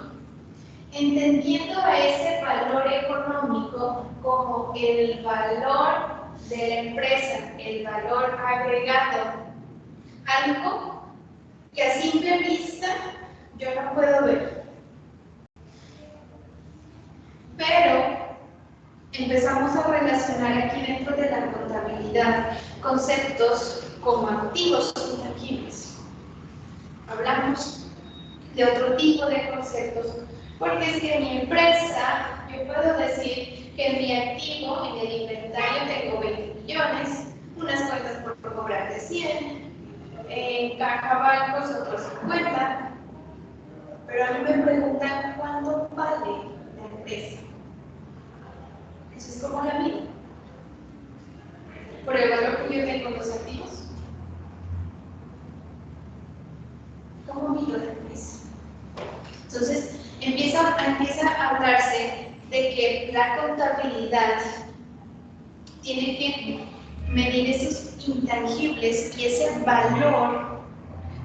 Entendiendo a ese valor económico como el valor de la empresa, el valor agregado, algo que a simple vista yo no puedo ver. Pero empezamos a relacionar aquí dentro de la contabilidad conceptos como activos intangibles. Hablamos de otro tipo de conceptos, porque es que en mi empresa yo puedo decir que en mi activo, en el inventario tengo 20 millones, unas cuentas por cobrar de 100, en caja bancos otros 50, pero a mí me preguntan cuánto vale la empresa. Eso es como la vida. Por el valor que yo tengo en los activos. ¿Cómo mido la empresa? Entonces, empieza a hablarse de que la contabilidad tiene que medir esos intangibles y ese valor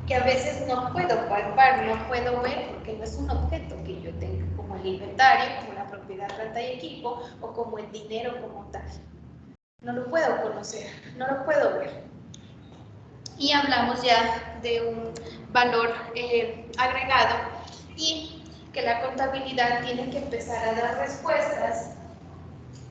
que a veces no puedo palpar, no puedo ver, porque no es un objeto que yo tenga, como el inventario, como la propiedad, planta y equipo, o como el dinero como tal. No lo puedo conocer, no lo puedo ver. Y hablamos ya de un valor agregado, y que la contabilidad tiene que empezar a dar respuestas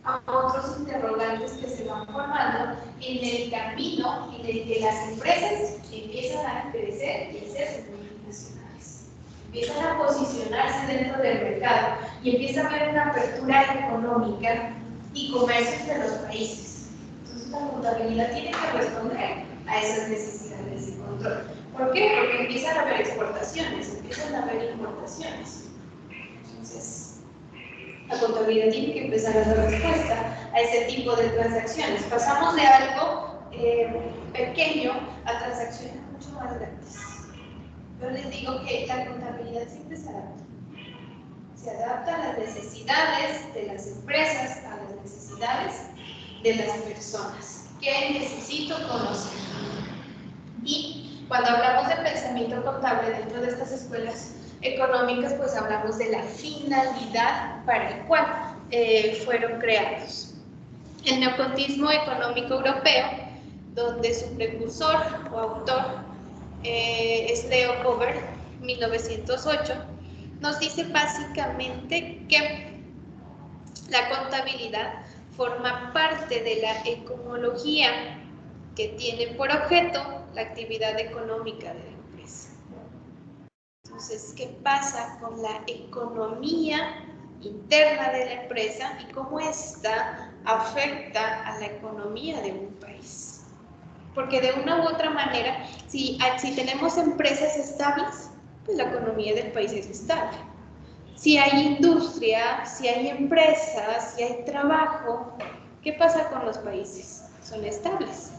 a otros interrogantes que se van formando en el camino en el que las empresas empiezan a crecer y a ser multinacionales. Empiezan a posicionarse dentro del mercado y empieza a haber una apertura económica y comercio entre los países. Entonces la contabilidad tiene que responder a esas necesidades de control. ¿Por qué? Porque empiezan a haber exportaciones, empiezan a haber importaciones. Entonces, la contabilidad tiene que empezar a dar respuesta a ese tipo de transacciones. Pasamos de algo pequeño a transacciones mucho más grandes. Yo les digo que la contabilidad siempre se adapta. Se adapta a las necesidades de las empresas, a las necesidades de las personas. ¿Qué necesito conocer? Y cuando hablamos de pensamiento contable dentro de estas escuelas económicas, pues hablamos de la finalidad para el cual fueron creados. El neocontismo económico europeo donde su precursor o autor es Leo Gober, 1908, nos dice básicamente que la contabilidad forma parte de la economología que tiene por objeto la actividad económica de la empresa. Entonces, ¿qué pasa con la economía interna de la empresa y cómo ésta afecta a la economía de un país? Porque de una u otra manera, si tenemos empresas estables, pues la economía del país es estable. Si hay industria, si hay empresas, si hay trabajo, ¿qué pasa con los países? Son estables.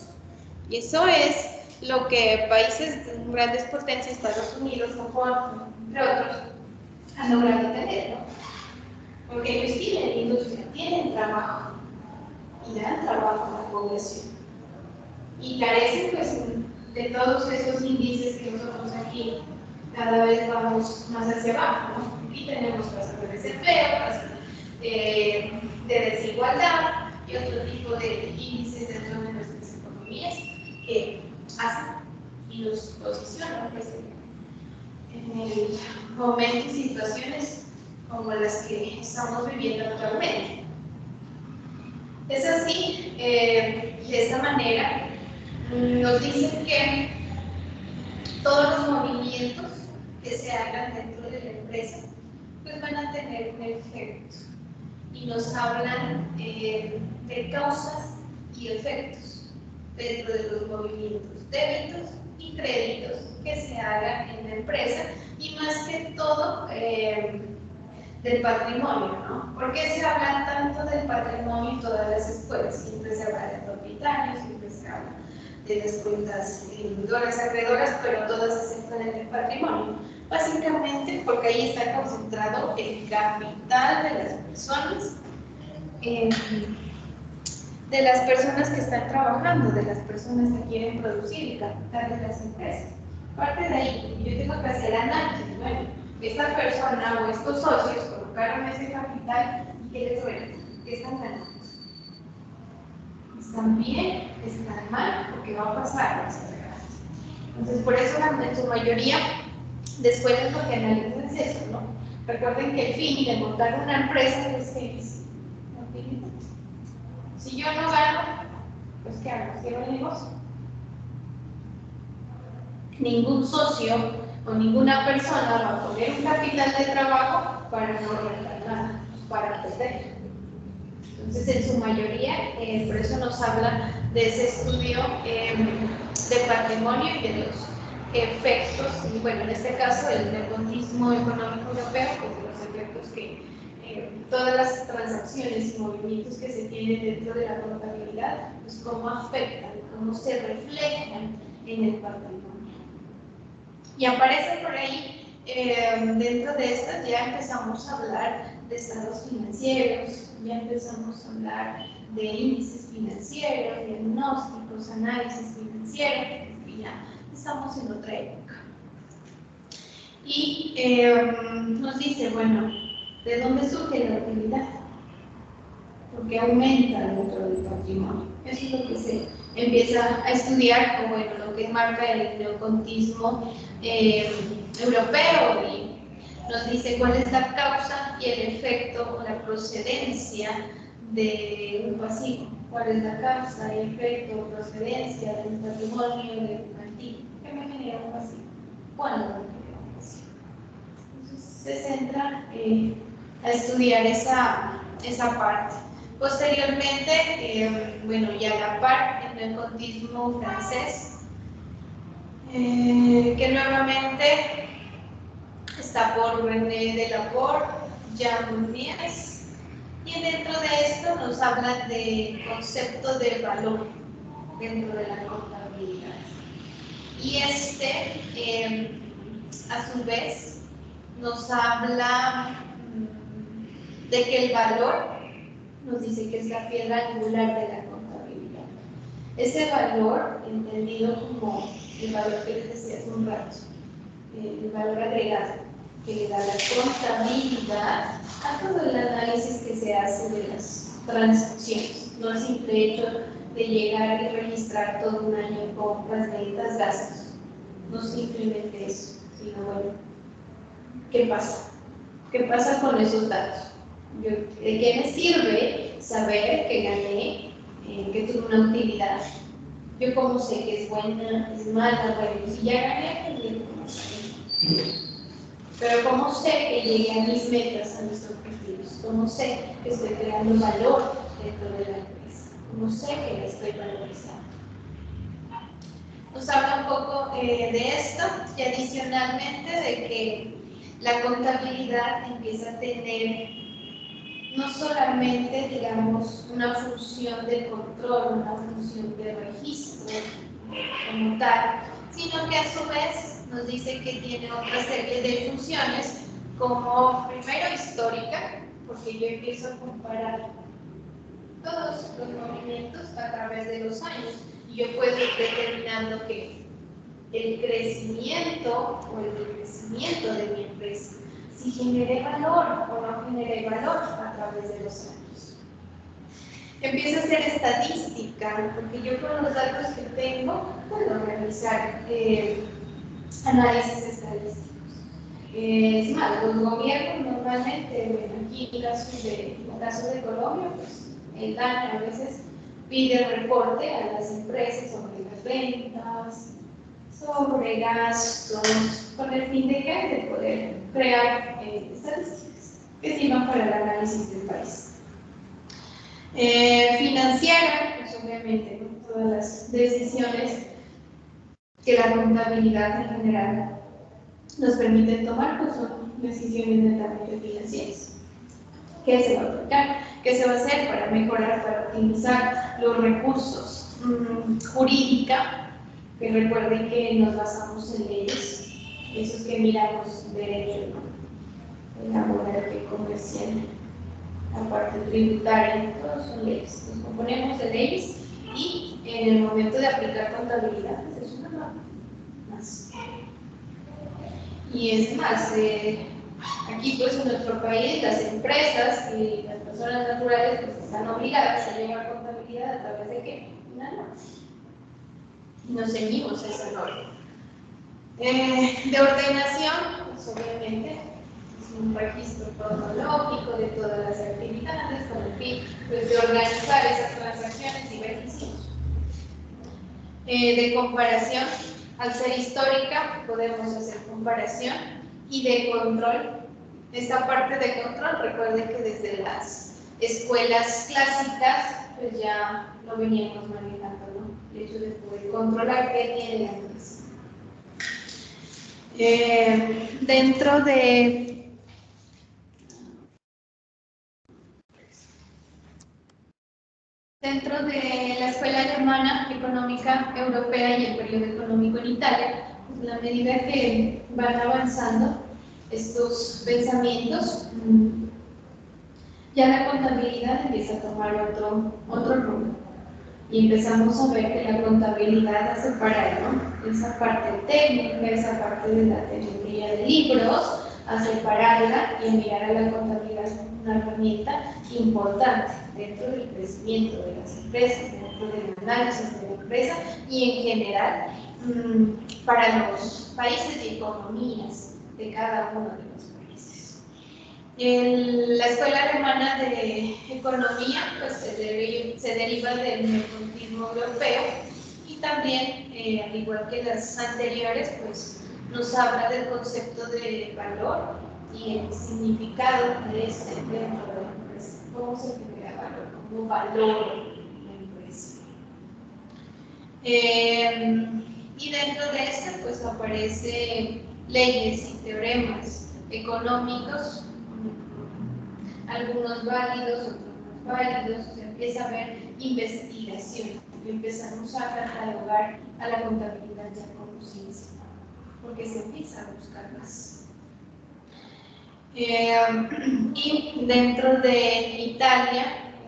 Y eso es lo que países de grandes potencias, Estados Unidos, Japón, entre otros, han logrado tener, ¿no? Porque ellos tienen industria, tienen trabajo y dan trabajo a la población. Y carecen pues de todos esos índices que nosotros aquí cada vez vamos más hacia abajo, ¿no? Aquí tenemos tasas de desempleo, tasas de desigualdad y otro tipo de índices dentro de nuestras economías que hacen y nos posicionan pues, en el momento y situaciones como las que estamos viviendo actualmente. Es así, de esta manera, nos dicen que todos los movimientos que se hagan dentro de la empresa pues van a tener un efecto y nos hablan de causas y efectos dentro de los movimientos, débitos y créditos que se hagan en la empresa y más que todo del patrimonio, ¿no? ¿Por qué se habla tanto del patrimonio en todas las escuelas? Siempre se habla de propietarios, siempre se habla de las cuentas deudores, acreedoras, pero todas se centran en el patrimonio. Básicamente porque ahí está concentrado el capital de las personas, que están trabajando, de las personas que quieren producir, el capital de las empresas. Parte de ahí, yo tengo que hacer análisis. Bueno, esta persona o estos socios colocaron ese capital y ¿qué les duele? ¿Qué están ganando? ¿Están bien? ¿Están mal? Porque va a pasar. Entonces, por eso en su mayoría de escuelas lo que analizan es eso, ¿no? Recuerden que el fin de montar una empresa es que es la utilidad. Si yo no gano, pues ¿qué hago? ¿Cierro el negocio? Ningún socio o ninguna persona va a poner un capital de trabajo para no rentar nada, para perder. Entonces, en su mayoría, por eso nos habla de ese estudio de patrimonio y de los efectos, y bueno, en este caso, el nepotismo económico europeo, pues de los efectos que todas las transacciones y movimientos que se tienen dentro de la contabilidad, pues cómo afectan, cómo se reflejan en el patrimonio. Y aparece por ahí, dentro de estas ya empezamos a hablar de estados financieros, ya empezamos a hablar de índices financieros, diagnósticos, análisis financieros, porque ya estamos en otra época. Y nos dice, bueno, ¿de dónde surge la utilidad? Porque aumenta dentro del patrimonio. Eso es lo que se empieza a estudiar, como bueno, lo que marca el neocontismo europeo y nos dice cuál es la causa y el efecto o la procedencia de un pasivo. ¿Cuál es la causa, el efecto o procedencia del patrimonio de un activo? ¿Qué me genera un pasivo? ¿Cuándo me genera un pasivo? Entonces se centra a estudiar esa parte. Posteriormente, bueno, ya la par, el neocontismo francés, que nuevamente está por René Delaport, Jean Mounier, y dentro de esto nos hablan del concepto de valor dentro de la contabilidad. Y a su vez, nos habla de que el valor nos dice que es la piedra angular de la contabilidad. Ese valor, entendido como el valor que les decía hace un rato, el valor agregado, que le da la contabilidad a todo el análisis que se hace de las transacciones, no el simple hecho de llegar y registrar todo un año en compras, ventas, gastos. No simplemente eso, sino bueno, ¿qué pasa? ¿Qué pasa con esos datos? ¿De qué me sirve saber que gané, que tuve una utilidad? Yo cómo sé que es buena, es mala, bueno, si ya gané, pues yo cómo sé. Pero cómo sé que llegué a mis metas, a mis objetivos, cómo sé que estoy creando valor dentro de la empresa, cómo sé que la estoy valorizando. Nos habla un poco de esto y adicionalmente de que la contabilidad empieza a tener no solamente, digamos, una función de control, una función de registro como tal, sino que a su vez nos dice que tiene otra serie de funciones como primero histórica, porque yo empiezo a comparar todos los movimientos a través de los años y yo puedo ir determinando que el crecimiento o el decrecimiento de mi empresa, si generé valor o no generé valor a través de los años. Empieza a ser estadística, porque yo con los datos que tengo puedo realizar análisis estadísticos. Es más, los gobiernos normalmente, bueno, aquí en el caso de Colombia, pues el DANE a veces pide reporte a las empresas sobre las ventas, sobre gastos, con el fin de poder crear estadísticas que sirvan para el análisis del país. Financiera, pues obviamente, ¿no? Todas las decisiones que la contabilidad en general nos permite tomar, pues son decisiones netamente financieras. ¿Qué se va a aplicar? ¿Qué se va a hacer para mejorar, para optimizar los recursos? Jurídica, que recuerden que nos basamos en leyes, esos que miramos derecho, ¿no? Laboral, que comercial, la parte tributaria, todos son leyes. Nos componemos de leyes y en el momento de aplicar contabilidad, pues es una norma más. Y es más, aquí pues en nuestro país las empresas y las personas naturales pues están obligadas a llevar contabilidad a través de ¿qué? Una norma. Y nos ceñimos a esa norma. De ordenación, pues obviamente es un registro cronológico de todas las actividades con el fin pues, de organizar esas transacciones y beneficios. De comparación, al ser histórica podemos hacer comparación y de control. Esta parte de control, recuerden que desde las escuelas clásicas pues ya lo veníamos manejando, ¿no? El hecho de poder controlar qué tiene la empresa. Dentro de la Escuela Alemana Económica Europea y el periodo económico en Italia, pues, a la medida que van avanzando estos pensamientos, ya la contabilidad empieza a tomar otro rumbo. Y empezamos a ver que la contabilidad a separar, ¿no? Esa parte técnica, esa parte de la teoría de libros, a separarla y a mirar a la contabilidad como una herramienta importante dentro del crecimiento de las empresas, dentro del análisis de la empresa y en general para los países y economías de cada uno de los países. La Escuela Alemana de Economía pues, se deriva del neocontismo europeo y también, al igual que las anteriores, pues, nos habla del concepto de valor y el significado de este dentro de la empresa. ¿Cómo se genera valor? ¿Cómo valoro la empresa? Y dentro de este pues aparecen leyes y teoremas económicos, algunos válidos, otros no válidos, se empieza a ver investigación y empezamos a catalogar a la contabilidad ya como ciencia, porque se empieza a buscar más. Y dentro de Italia,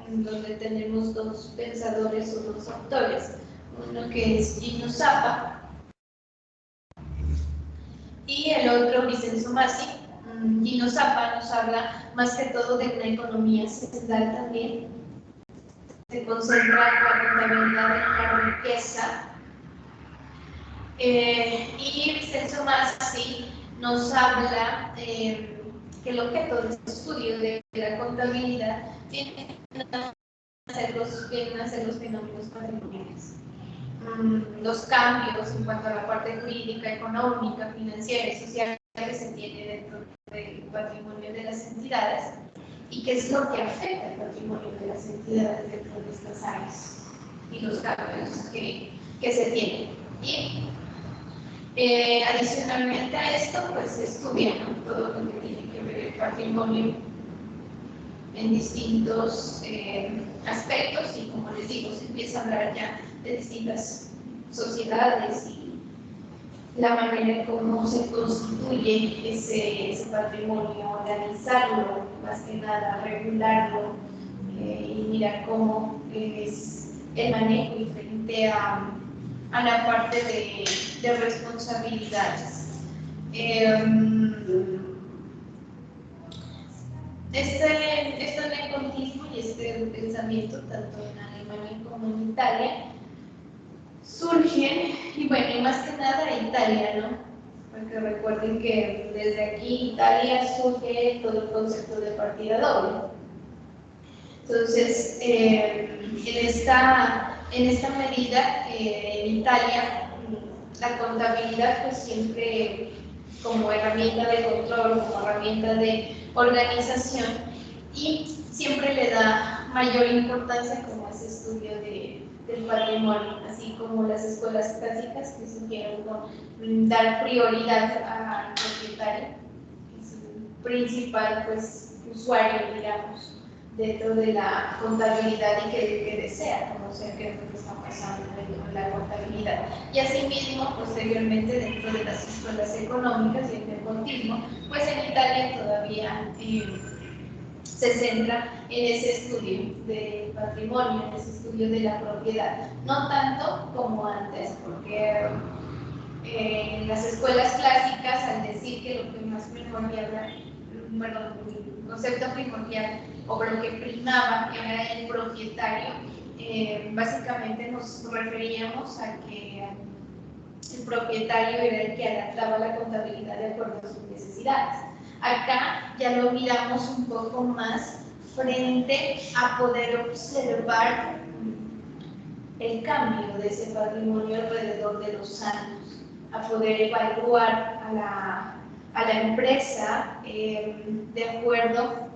donde tenemos dos pensadores o dos autores, uno que es Gino Zappa y el otro Vincenzo Massi. Gino Zappa nos habla más que todo de una economía central también, se concentra la contabilidad en la riqueza. Y Celso Massi nos habla que el objeto de este estudio de la contabilidad vienen a ser los fenómenos patrimoniales. Los cambios en cuanto a la parte jurídica, económica, financiera y social que se tiene dentro del patrimonio de las entidades y qué es lo que afecta al patrimonio de las entidades dentro de estas áreas y los cambios que se tienen. Y adicionalmente a esto, pues se estudia, ¿no?, todo lo que tiene que ver el patrimonio en distintos aspectos y, como les digo, se empieza a hablar ya de distintas sociedades y la manera en cómo se constituye ese patrimonio, organizarlo, más que nada, regularlo y mirar cómo es el manejo y frente a la parte de responsabilidades. Este neocontismo y este pensamiento, tanto en Alemania como en Italia, surgen, y bueno, y más que nada Italia, ¿no? Porque recuerden que desde aquí Italia surge todo el concepto de partida doble. Entonces, en esta medida, en Italia, la contabilidad pues siempre como herramienta de control, como herramienta de organización, y siempre le da mayor importancia como ese estudio del patrimonio, así como las escuelas clásicas que sugieren dar prioridad al propietario, que es el principal pues usuario, digamos, dentro de la contabilidad y que desea conocer qué es lo que está pasando dentro de la contabilidad. Y asimismo, posteriormente, dentro de las escuelas económicas y el neocontismo, pues en Italia todavía se centra en ese estudio del patrimonio, en ese estudio de la propiedad. No tanto como antes, porque en las escuelas clásicas, al decir que lo que más primordial, bueno, el concepto primordial o lo que primaba era el propietario, básicamente nos referíamos a que el propietario era el que adaptaba la contabilidad de acuerdo a sus necesidades. Acá ya lo miramos un poco más frente a poder observar el cambio de ese patrimonio alrededor de los años, a poder evaluar a la empresa de acuerdo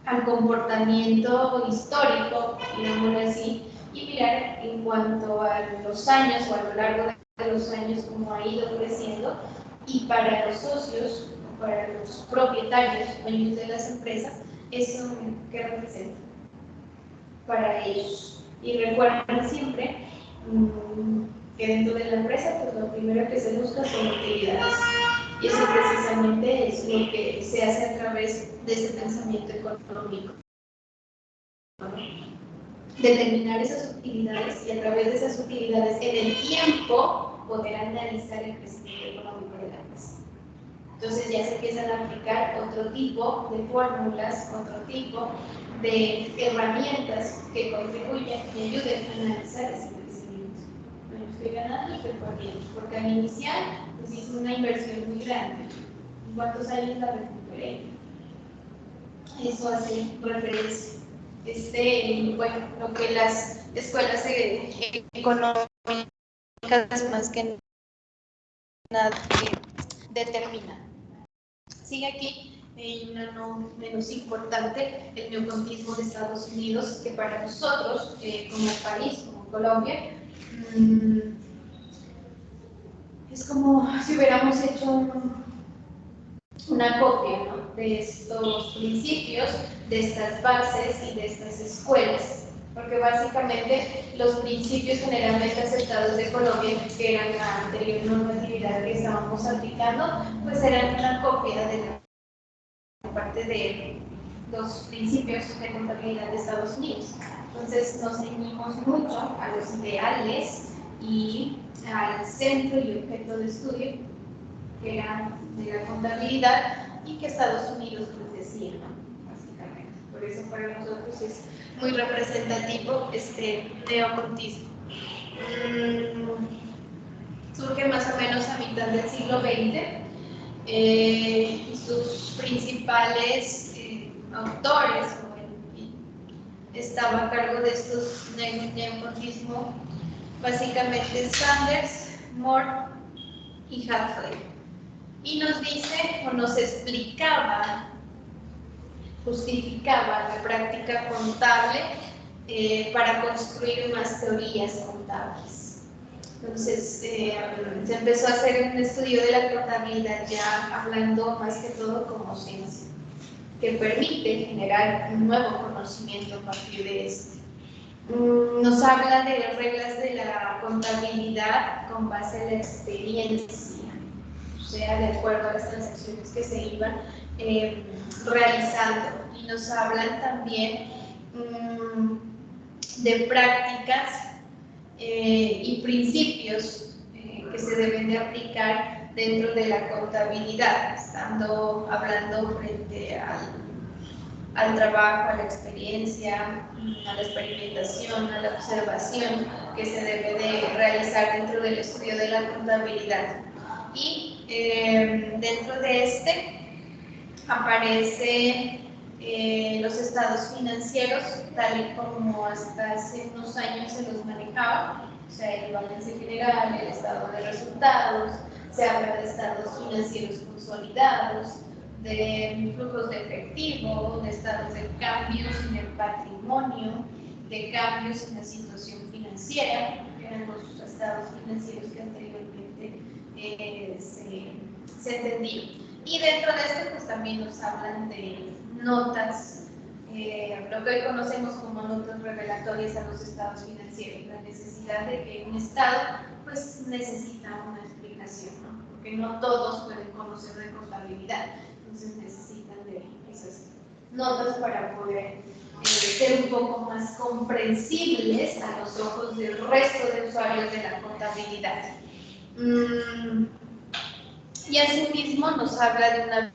al comportamiento histórico, digámoslo así, y mirar en cuanto a los años o a lo largo de los años cómo ha ido creciendo, y para los socios, para los propietarios, dueños de las empresas, eso ¿qué representa para ellos? Y recuerden siempre que dentro de la empresa, pues lo primero que se busca son utilidades. Y eso precisamente es lo que se hace a través de ese pensamiento económico. Determinar esas utilidades y a través de esas utilidades en el tiempo poder analizar el crecimiento económico de la empresa. Entonces ya se empiezan a aplicar otro tipo de fórmulas, otro tipo de herramientas que contribuyan y ayuden a analizar ese crecimiento. Bueno, estoy ganando y estoy perdiendo, porque al iniciar pues hice una inversión muy grande. ¿En cuántos años la recuperé? Eso hace referencia. Bueno, lo que las escuelas económicas más que nada determinan. Sigue aquí una no menos importante, el neocontismo de Estados Unidos, que para nosotros, como país, como Colombia, es como si hubiéramos hecho una copia, ¿no?, de estos principios, de estas bases y de estas escuelas, porque básicamente los principios generalmente aceptados de Colombia, que eran la anterior normatividad que estábamos aplicando, pues eran una copia de la parte de los principios de contabilidad de Estados Unidos. Entonces nos ceñimos mucho a los ideales y al centro y objeto de estudio, que era de la contabilidad, y que Estados Unidos pues decía, ¿no?, básicamente. Por eso para nosotros es muy representativo este neocontismo. Surge más o menos a mitad del siglo XX. Sus principales autores, estaba a cargo de estos neocontismo, básicamente Sanders, More y Huxley. Y nos dice, o nos explicaba, justificaba la práctica contable para construir unas teorías contables. Entonces, se empezó a hacer un estudio de la contabilidad ya hablando más que todo como ciencia, que permite generar un nuevo conocimiento a partir de este. Nos habla de las reglas de la contabilidad con base a la experiencia, o sea, de acuerdo a las transacciones que se iban realizando. Y nos hablan también de prácticas y principios que se deben de aplicar dentro de la contabilidad, hablando frente al trabajo, a la experiencia, a la experimentación, a la observación que se debe de realizar dentro del estudio de la contabilidad. Y dentro de este aparece los estados financieros, tal y como hasta hace unos años se los manejaba, o sea, el balance general, el estado de resultados, se habla de estados financieros consolidados, de flujos de efectivo, de estados de cambios en el patrimonio, de cambios en la situación financiera, que eran los estados financieros que anteriormente se entendían. Y dentro de esto pues también nos hablan de notas, lo que hoy conocemos como notas revelatorias a los estados financieros, la necesidad de que un estado pues necesita una explicación, ¿no? Porque no todos pueden conocer de contabilidad, entonces necesitan de esas notas para poder ser un poco más comprensibles a los ojos del resto de usuarios de la contabilidad. Y asimismo nos habla de una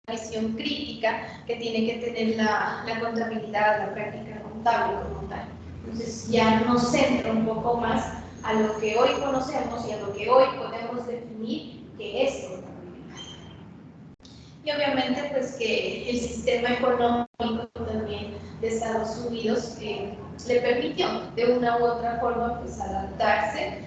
visión crítica que tiene que tener la contabilidad, la práctica contable como tal. Entonces ya nos centra un poco más a lo que hoy conocemos y a lo que hoy podemos definir que es contabilidad. Y obviamente pues que el sistema económico también de Estados Unidos le permitió de una u otra forma pues adaptarse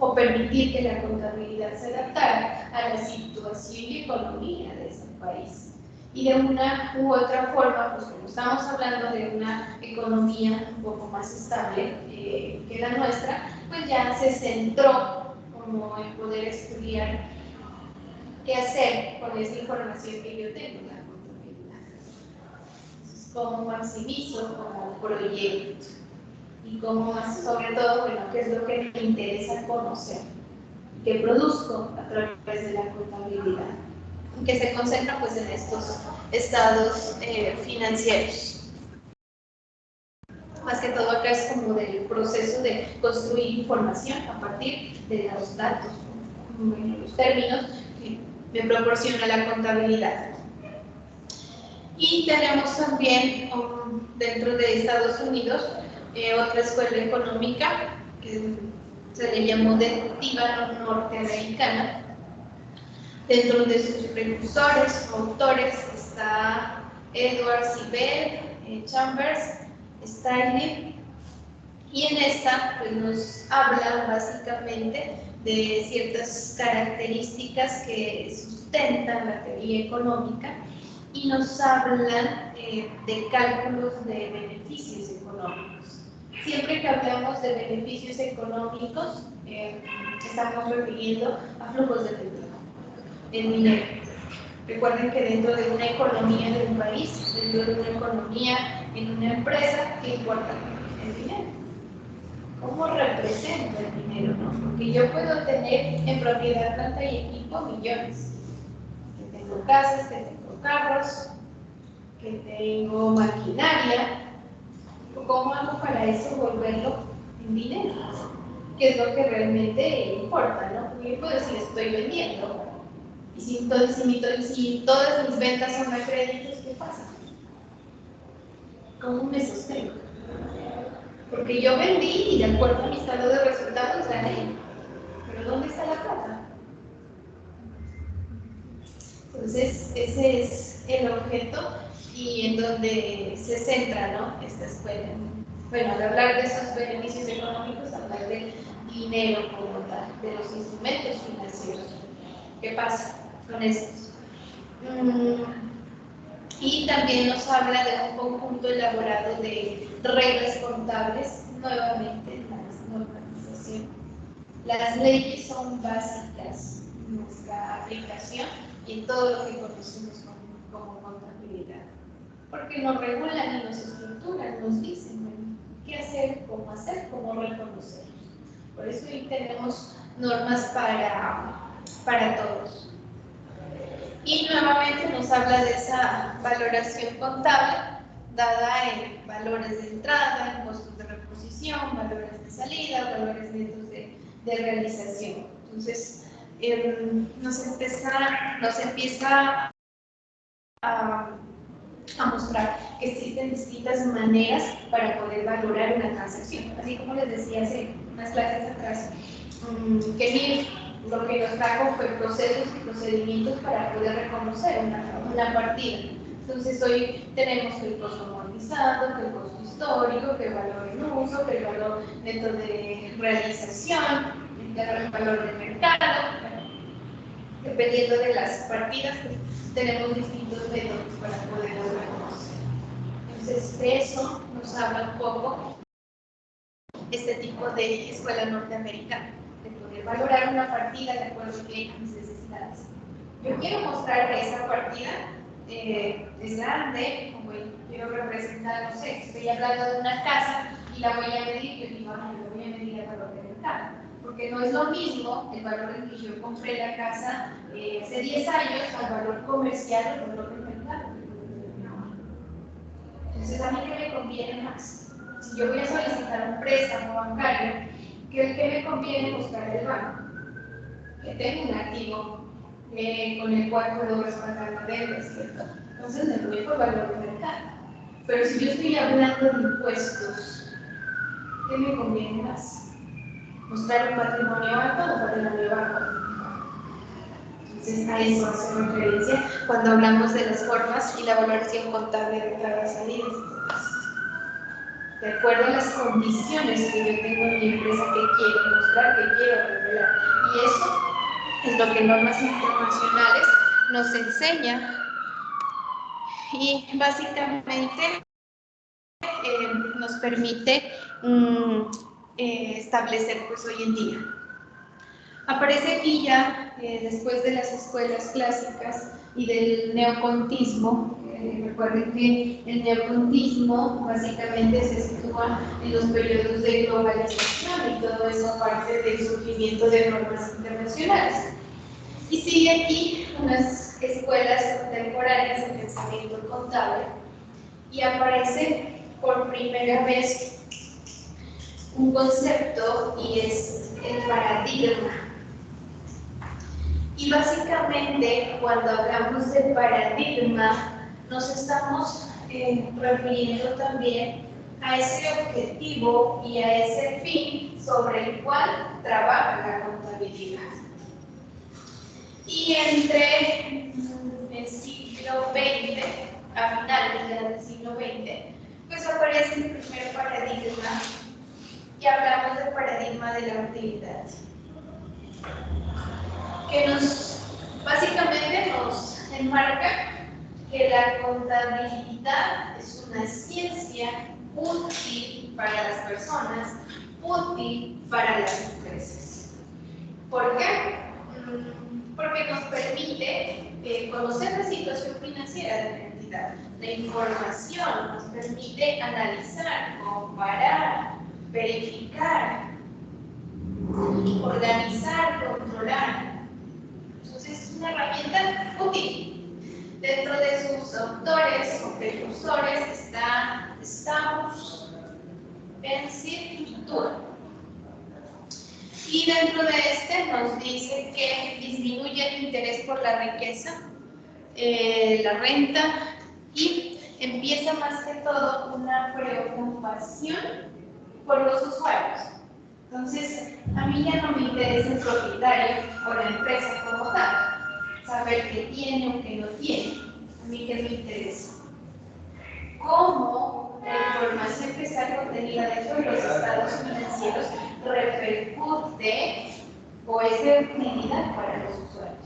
o permitir que la contabilidad se adaptara a la situación y economía de ese país. Y de una u otra forma, pues como estamos hablando de una economía un poco más estable que la nuestra, pues ya se centró como en poder estudiar qué hacer con esa información que yo tengo en la contabilidad. Entonces, cómo maximizo, cómo proyecto. Y cómo más, sobre todo, bueno, qué es lo que me interesa conocer, que produzco a través de la contabilidad, que se concentra pues en estos estados financieros. Más que todo acá es como del proceso de construir información a partir de los datos, bueno, los términos que me proporciona la contabilidad. Y tenemos también dentro de Estados Unidos otra escuela económica que se le llamó deductiva norteamericana. Dentro de sus precursores o autores está Edward Sibel, Chambers, Stirling, y en esta pues, nos habla básicamente de ciertas características que sustentan la teoría económica y nos hablan de cálculos de beneficios económicos. Siempre que hablamos de beneficios económicos, estamos refiriendo a flujos de efectivo, el dinero. Recuerden que dentro de una economía de un país, dentro de una economía en una empresa, ¿qué importa? El dinero. ¿Cómo representa el dinero? ¿No? Porque yo puedo tener en propiedad, planta y equipo millones. Que tengo casas, que tengo carros, que tengo maquinaria. ¿Cómo hago para eso volverlo en dinero? ¿Qué es lo que realmente importa? ¿No? Porque yo puedo decir, estoy vendiendo. Y si todas mis ventas son a créditos, ¿qué pasa? ¿Cómo me sostengo? Porque yo vendí y de acuerdo a mi estado de resultados gané. Pero ¿dónde está la plata? Entonces, ese es el objeto y en donde se centra, ¿no?, esta escuela. Bueno, al hablar de esos beneficios económicos, hablar del dinero como tal, de los instrumentos financieros. ¿Qué pasa con estos? Y también nos habla de un conjunto elaborado de reglas contables, nuevamente en la normalización. Las leyes son básicas en nuestra aplicación y en todo lo que conocemos como contabilidad, porque nos regulan y nos estructuran, nos dicen, bueno, qué hacer, cómo reconocer. Por eso hoy tenemos normas para todos. Y nuevamente nos habla de esa valoración contable dada en valores de entrada, en costos de reposición, valores de salida, valores netos de realización. Entonces, nos empieza a mostrar que existen distintas maneras para poder valorar una transacción. Así como les decía hace unas clases atrás, que lo que nos trajo fue procesos y procedimientos para poder reconocer una partida. Entonces hoy tenemos que el costo amortizado, que el costo histórico, que el valor en uso, que el valor neto de realización, el valor de mercado. Dependiendo de las partidas, pues, tenemos distintos métodos para poderlos reconocer. Entonces, de eso nos habla un poco este tipo de escuela norteamericana, de poder valorar una partida de acuerdo a mis necesidades. Yo quiero mostrar que esa partida es grande, como yo quiero representar, no sé, estoy hablando de una casa y la voy a medir, yo digo, no, yo voy a medir el valor de mercado, porque no es lo mismo el valor en que yo compré la casa hace 10 años al valor comercial o al valor del mercado. Entonces, ¿a mí qué me conviene más? Si yo voy a solicitar un préstamo bancario, ¿qué me conviene buscar el banco? Que tenga un activo con el cual puedo respaldar la deuda, ¿cierto? Entonces me voy por valor de mercado. Pero si yo estoy hablando de impuestos, ¿qué me conviene más? ¿Mostrar un patrimonio alto o un patrimonio bajo? Entonces a eso hace referencia cuando hablamos de las formas y la valoración contable de entradas y salidas. De acuerdo a las condiciones que yo tengo en mi empresa, que quiero mostrar, que quiero revelar. Y eso es lo que normas internacionales nos enseña y básicamente nos permite establecer pues hoy en día. Aparece aquí ya, después de las escuelas clásicas y del neocontismo. Recuerden que el neocontismo básicamente se sitúa en los periodos de globalización y todo eso aparte del surgimiento de normas internacionales. Y sigue aquí unas escuelas contemporáneas de pensamiento contable y aparece por primera vez un concepto y es el paradigma. Y básicamente cuando hablamos de paradigma nos estamos refiriendo también a ese objetivo y a ese fin sobre el cual trabaja la contabilidad. Y entre el siglo XX, a finales del siglo XX, pues aparece el primer paradigma y hablamos del paradigma de la utilidad, que básicamente nos enmarca que la contabilidad es una ciencia útil para las personas, útil para las empresas. ¿Por qué? Porque nos permite conocer la situación financiera de la entidad. La información nos permite analizar, comparar, verificar, organizar, controlar. Entonces es una herramienta útil. Dentro de sus autores o precursores está Stamos, Pensir y Turing. Y dentro de este nos dice que disminuye el interés por la riqueza, la renta y empieza más que todo una preocupación por los usuarios. Entonces, a mí ya no me interesa el propietario o la empresa como tal, saber qué tiene o qué no tiene. A mí qué me interesa. Cómo la información que está contenida dentro de los estados financieros repercute o es de utilidad para los usuarios.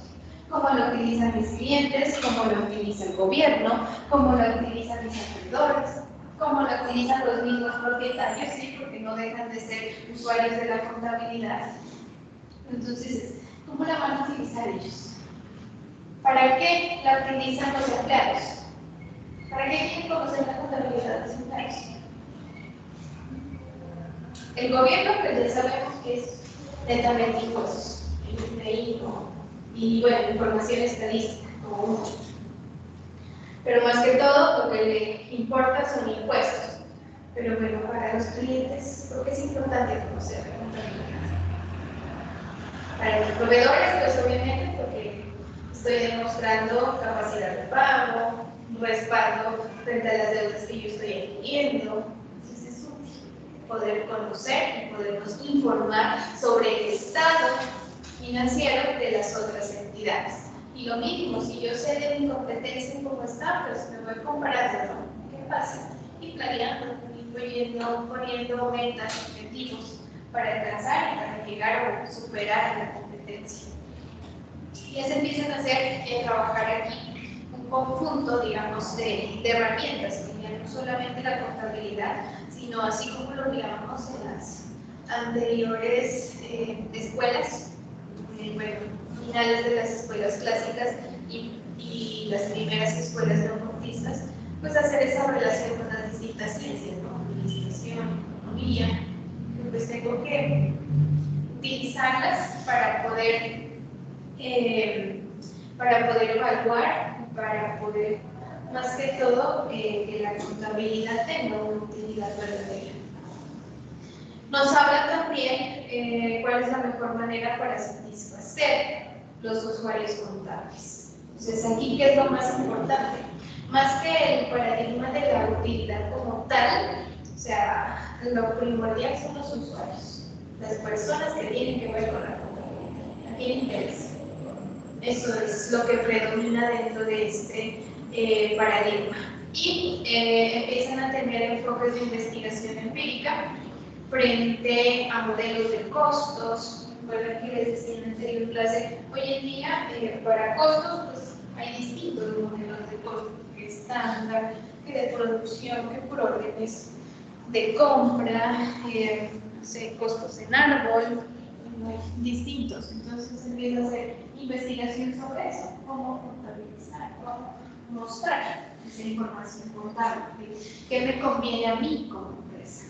Cómo lo utilizan mis clientes, cómo lo utiliza el gobierno, cómo lo utilizan mis acreedores, cómo lo utilizan los mismos propietarios, ¿sí? Porque no dejan de ser usuarios de la contabilidad. Entonces, ¿cómo la van a utilizar ellos? ¿Para qué la utilizan los empleados? ¿Para qué quieren conocer la contabilidad de los empleados? El gobierno, pues ya sabemos que es netamente impuestos, el INPI y bueno, información estadística, como mucho. Pero más que todo, lo que le importa son impuestos. Pero bueno, para los clientes, ¿por qué es importante conocer la contabilidad? Para los proveedores, pues obviamente, porque estoy demostrando capacidad de pago, respaldo frente a las deudas que yo estoy adquiriendo. Entonces es útil poder conocer y podernos informar sobre el estado financiero de las otras entidades. Y lo mismo, si yo sé de mi competencia en cómo está, pues me voy comparando, ¿no? ¿Qué pasa? Y planeando, poniendo metas, objetivos para alcanzar y para llegar o superar la competencia. Y ya se empiezan a hacer, trabajar aquí un conjunto, digamos, de herramientas, que ya no solamente la contabilidad, sino así como lo digamos en las anteriores escuelas, bueno, finales de las escuelas clásicas y las primeras escuelas neoportistas, pues hacer esa relación con las distintas ciencias, ¿no? Administración, economía, que pues tengo que utilizarlas para poder evaluar, para poder, más que todo, que la contabilidad tenga una utilidad verdadera. Nos habla también cuál es la mejor manera para satisfacer los usuarios contables. Entonces, aquí, ¿qué es lo más importante? Más que el paradigma de la utilidad como tal, o sea, lo primordial son los usuarios, las personas que tienen que ver con la contabilidad. ¿A quién interesa? Eso es lo que predomina dentro de este paradigma. Y empiezan a tener enfoques de investigación empírica frente a modelos de costos. Bueno, aquí les decía en la anterior clase, hoy en día para costos pues, hay distintos modelos de costos, que estándar, que de producción, que por órdenes de compra, no sé, costos en árbol, distintos. Entonces empieza a hacer investigación sobre eso, cómo contabilizar, cómo mostrar esa información contable, qué me conviene a mí como empresa.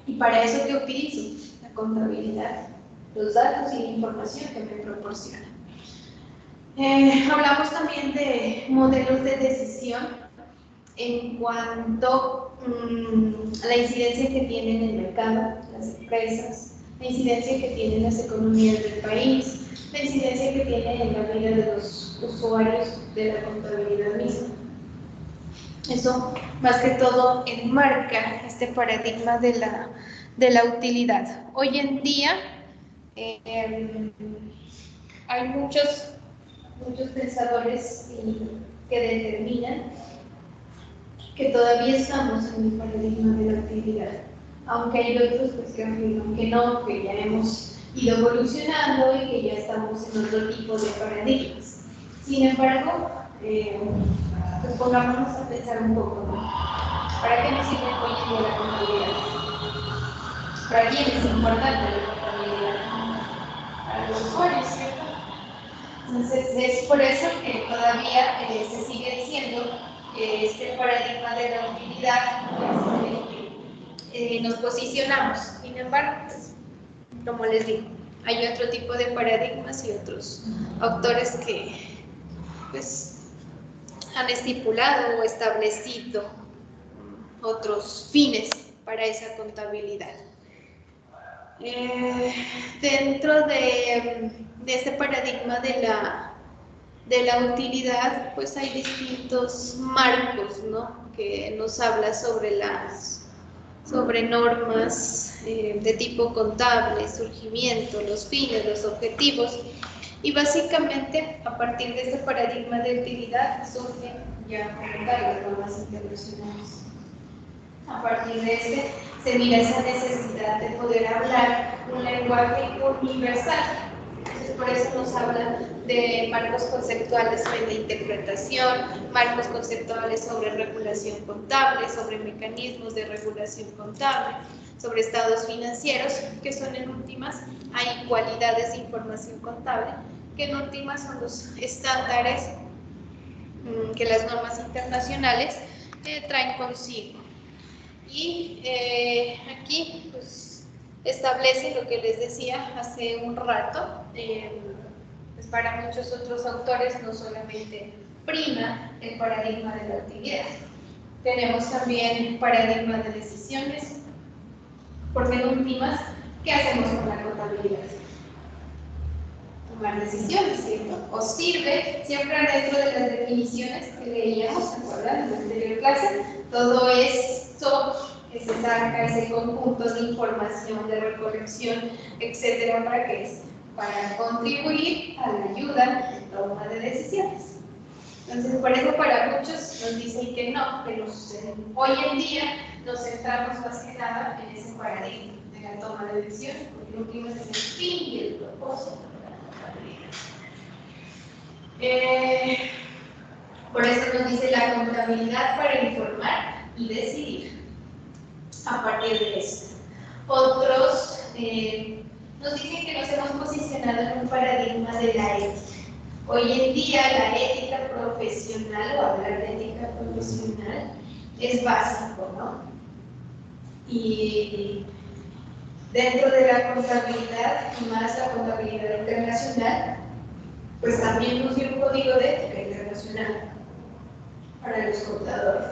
Y para eso, ¿qué utilizo? La contabilidad, los datos y la información que me proporciona. Hablamos también de modelos de decisión en cuanto a la incidencia que tienen en el mercado, las empresas, la incidencia que tienen las economías del país, la incidencia que tiene en la vida de los usuarios de la contabilidad misma. Eso, más que todo, enmarca este paradigma de la utilidad. Hoy en día hay muchos pensadores que determinan que todavía estamos en el paradigma de la utilidad, aunque hay otros pues, que afirman que no, que ya hemos ido evolucionando y que ya estamos en otro tipo de paradigmas. Sin embargo, pues pongámonos a pensar un poco, ¿no? ¿Para qué nos sirve hoy en día la contabilidad? ¿Para quién es importante la contabilidad? Para los usuarios, ¿cierto? Entonces, es por eso que todavía se sigue diciendo que este paradigma de la utilidad nos posicionamos. Sin embargo, pues, como les digo, hay otro tipo de paradigmas y otros autores que pues, han estipulado o establecido otros fines para esa contabilidad. Dentro de este paradigma de de la utilidad, pues hay distintos marcos, ¿no?, que nos habla sobre normas de tipo contable, surgimiento, los fines, los objetivos, y básicamente a partir de este paradigma de utilidad surgen ya como tal las normas internacionales. A partir de este se mira esa necesidad de poder hablar un lenguaje universal. Entonces, por eso nos habla de marcos conceptuales sobre interpretación, marcos conceptuales sobre regulación contable, sobre mecanismos de regulación contable, sobre estados financieros, que son en últimas, hay cualidades de información contable, que en últimas son los estándares que las normas internacionales traen consigo. Y aquí pues establece lo que les decía hace un rato, pues para muchos otros autores no solamente prima el paradigma de la utilidad, tenemos también el paradigma de decisiones, porque en últimas, ¿qué hacemos con la contabilidad? Tomar decisiones, ¿cierto? O sirve, siempre dentro de las definiciones que leíamos, ¿se acuerdan? En la anterior clase, todo esto que se saca, ese conjunto de información, de recolección, etcétera, ¿para qué es? Para contribuir a la ayuda en toma de decisiones. Entonces, por eso para muchos nos dicen que no, que hoy en día nos centramos más que nada en ese paradigma de la toma de decisiones, porque lo último es el fin y el propósito de la contabilidad. Por eso nos dice la contabilidad para informar y decidir. A partir de esto, otros nos dicen que nos hemos posicionado en un paradigma de la ética. Hoy en día la ética profesional, o hablar de ética profesional, es básico, ¿no? Y dentro de la contabilidad, y más la contabilidad internacional, pues también nos dio un código de ética internacional para los contadores.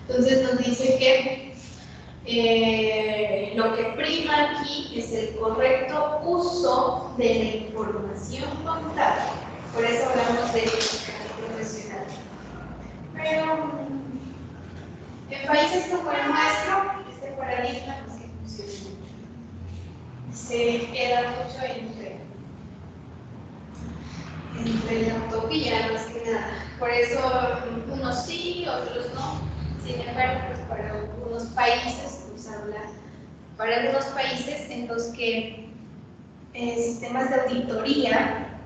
Entonces nos dice que lo que prima aquí es el correcto uso de la información contable. Por eso hablamos de ética profesional. Pero en países como el nuestro, este paradigma no se funciona. Se queda mucho entre la utopía, más que nada. Por eso unos sí, otros no. Sin embargo, pues para algunos países, pues habla, para algunos países en los que sistemas de auditoría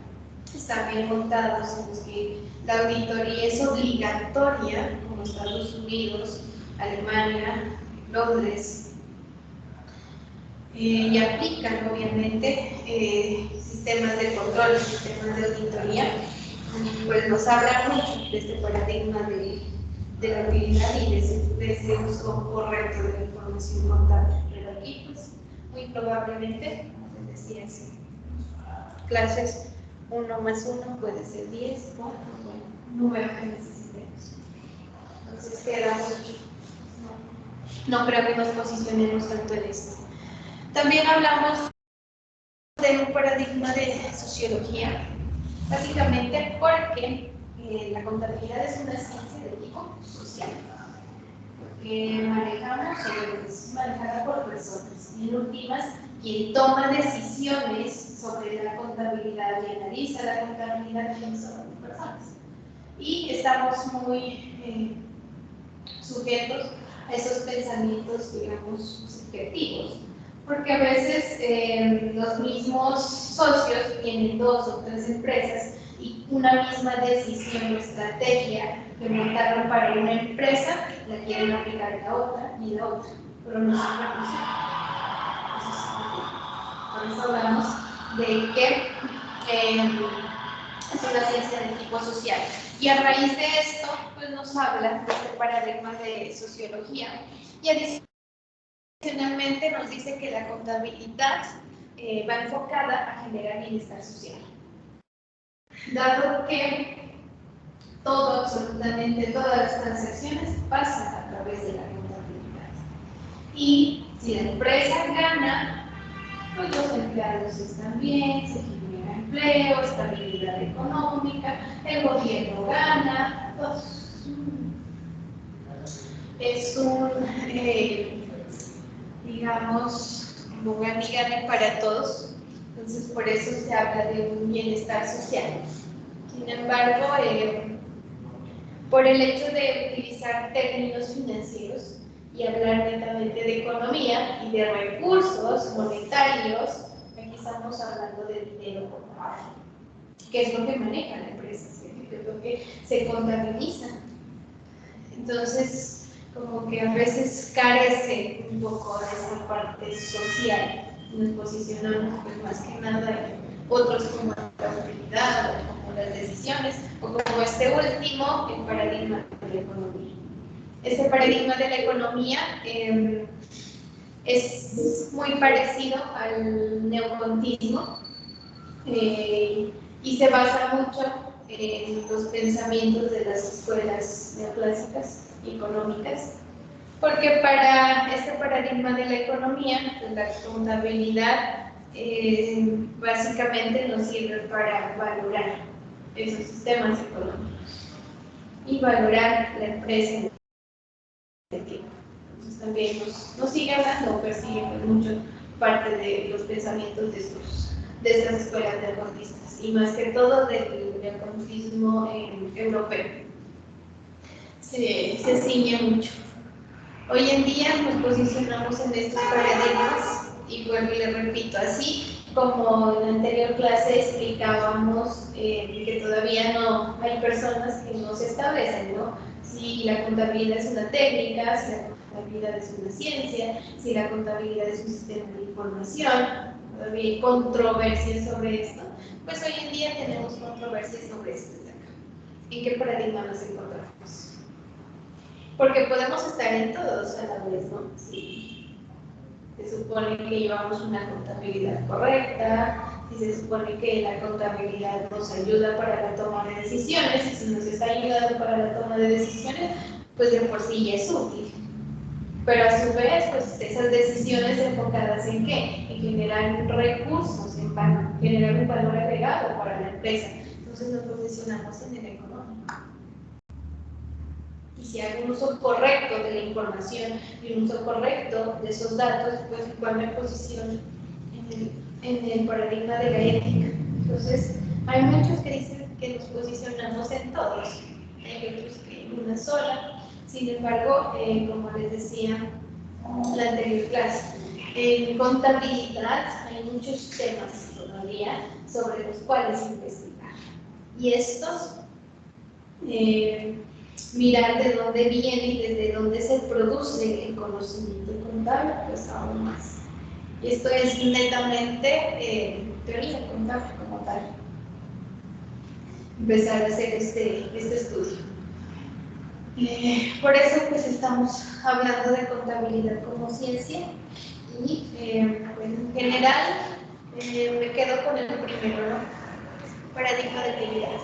están bien montados, en los que la auditoría es obligatoria, como Estados Unidos, Alemania, Londres, y aplican obviamente sistemas de control, sistemas de auditoría, pues nos habla mucho de este paradigma de la utilidad y de ese uso correcto de la información contable. Pero aquí, pues, muy probablemente, como les decía, clases 1 más 1 puede ser 10, 4, bueno, número que necesitemos. Entonces queda mucho. No creo que nos posicionemos tanto en esto. También hablamos de un paradigma de sociología, básicamente porque la contabilidad es una ciencia de tipo social, que manejamos o es manejada por personas. Y en últimas, quien toma decisiones sobre la contabilidad y analiza la contabilidad son las personas. Y estamos muy sujetos a esos pensamientos, digamos, subjetivos, porque a veces los mismos socios tienen 2 o 3 empresas y una misma decisión o estrategia que montaron para una empresa la quieren aplicar en la otra y en la otra, pero no se reconoce. Por eso hablamos de que es una ciencia de tipo social. Y a raíz de esto, pues nos habla de este paradigma de sociología. Y adicionalmente nos dice que la contabilidad va enfocada a generar bienestar social. Dado que todo, absolutamente todas las transacciones pasan a través de la contabilidad. Y si la empresa gana, pues los empleados están bien, se genera empleo, estabilidad actividad económica, el gobierno gana, es un, digamos, como gane para todos, entonces por eso se habla de un bienestar social. Sin embargo, por el hecho de utilizar términos financieros y hablar netamente de economía y de recursos monetarios, aquí estamos hablando de dinero como tal, que es lo que maneja la empresa, ¿sí? Es lo que se contabiliza. Entonces, como que a veces carece un poco de esa parte social. Nos posicionamos pues más que nada en otros como la utilidad, o como las decisiones, o como este último, el paradigma de la economía. Este paradigma de la economía es muy parecido al neocontismo y se basa mucho en los pensamientos de las escuelas neoclásicas económicas, porque para este paradigma de la economía, pues la contabilidad básicamente nos sirve para valorar esos sistemas económicos y valorar la empresa en el tiempo. Entonces también nos sigue hablando o persigue pues, mucho parte de los pensamientos de estas escuelas neocontistas y más que todo del neocontismo europeo. Se ciñe mucho. Hoy en día nos posicionamos en estos paradigmas y vuelvo y le repito, así como en la anterior clase explicábamos que todavía no hay personas que no se establecen, ¿no? Si la contabilidad es una técnica, si la contabilidad es una ciencia, si la contabilidad es un sistema de información, todavía hay controversias sobre esto, pues hoy en día tenemos controversias sobre esto de acá. ¿En qué paradigma nos encontramos? Porque podemos estar en todos a la vez, ¿no? Sí. Se supone que llevamos una contabilidad correcta, si se supone que la contabilidad nos ayuda para la toma de decisiones, y si nos está ayudando para la toma de decisiones, pues de por sí ya es útil. Pero a su vez, pues esas decisiones enfocadas en ¿qué? En generar recursos, en generar un valor agregado para la empresa. Entonces nos posicionamos en el económico. Y si hago un uso correcto de la información y un uso correcto de esos datos, pues igual me posiciono en el paradigma de la ética. Entonces, hay muchos que dicen que nos posicionamos en todos, hay otros que en una sola. Sin embargo, como les decía en la anterior clase, en contabilidad hay muchos temas todavía sobre los cuales investigar. Y estos mirar de dónde viene y desde dónde se produce el conocimiento contable, pues aún más. Y esto es netamente teoría contable como tal. Empezar a hacer este estudio. Por eso pues estamos hablando de contabilidad como ciencia y pues, en general me quedo con el primero, ¿no? Paradigma de utilidad.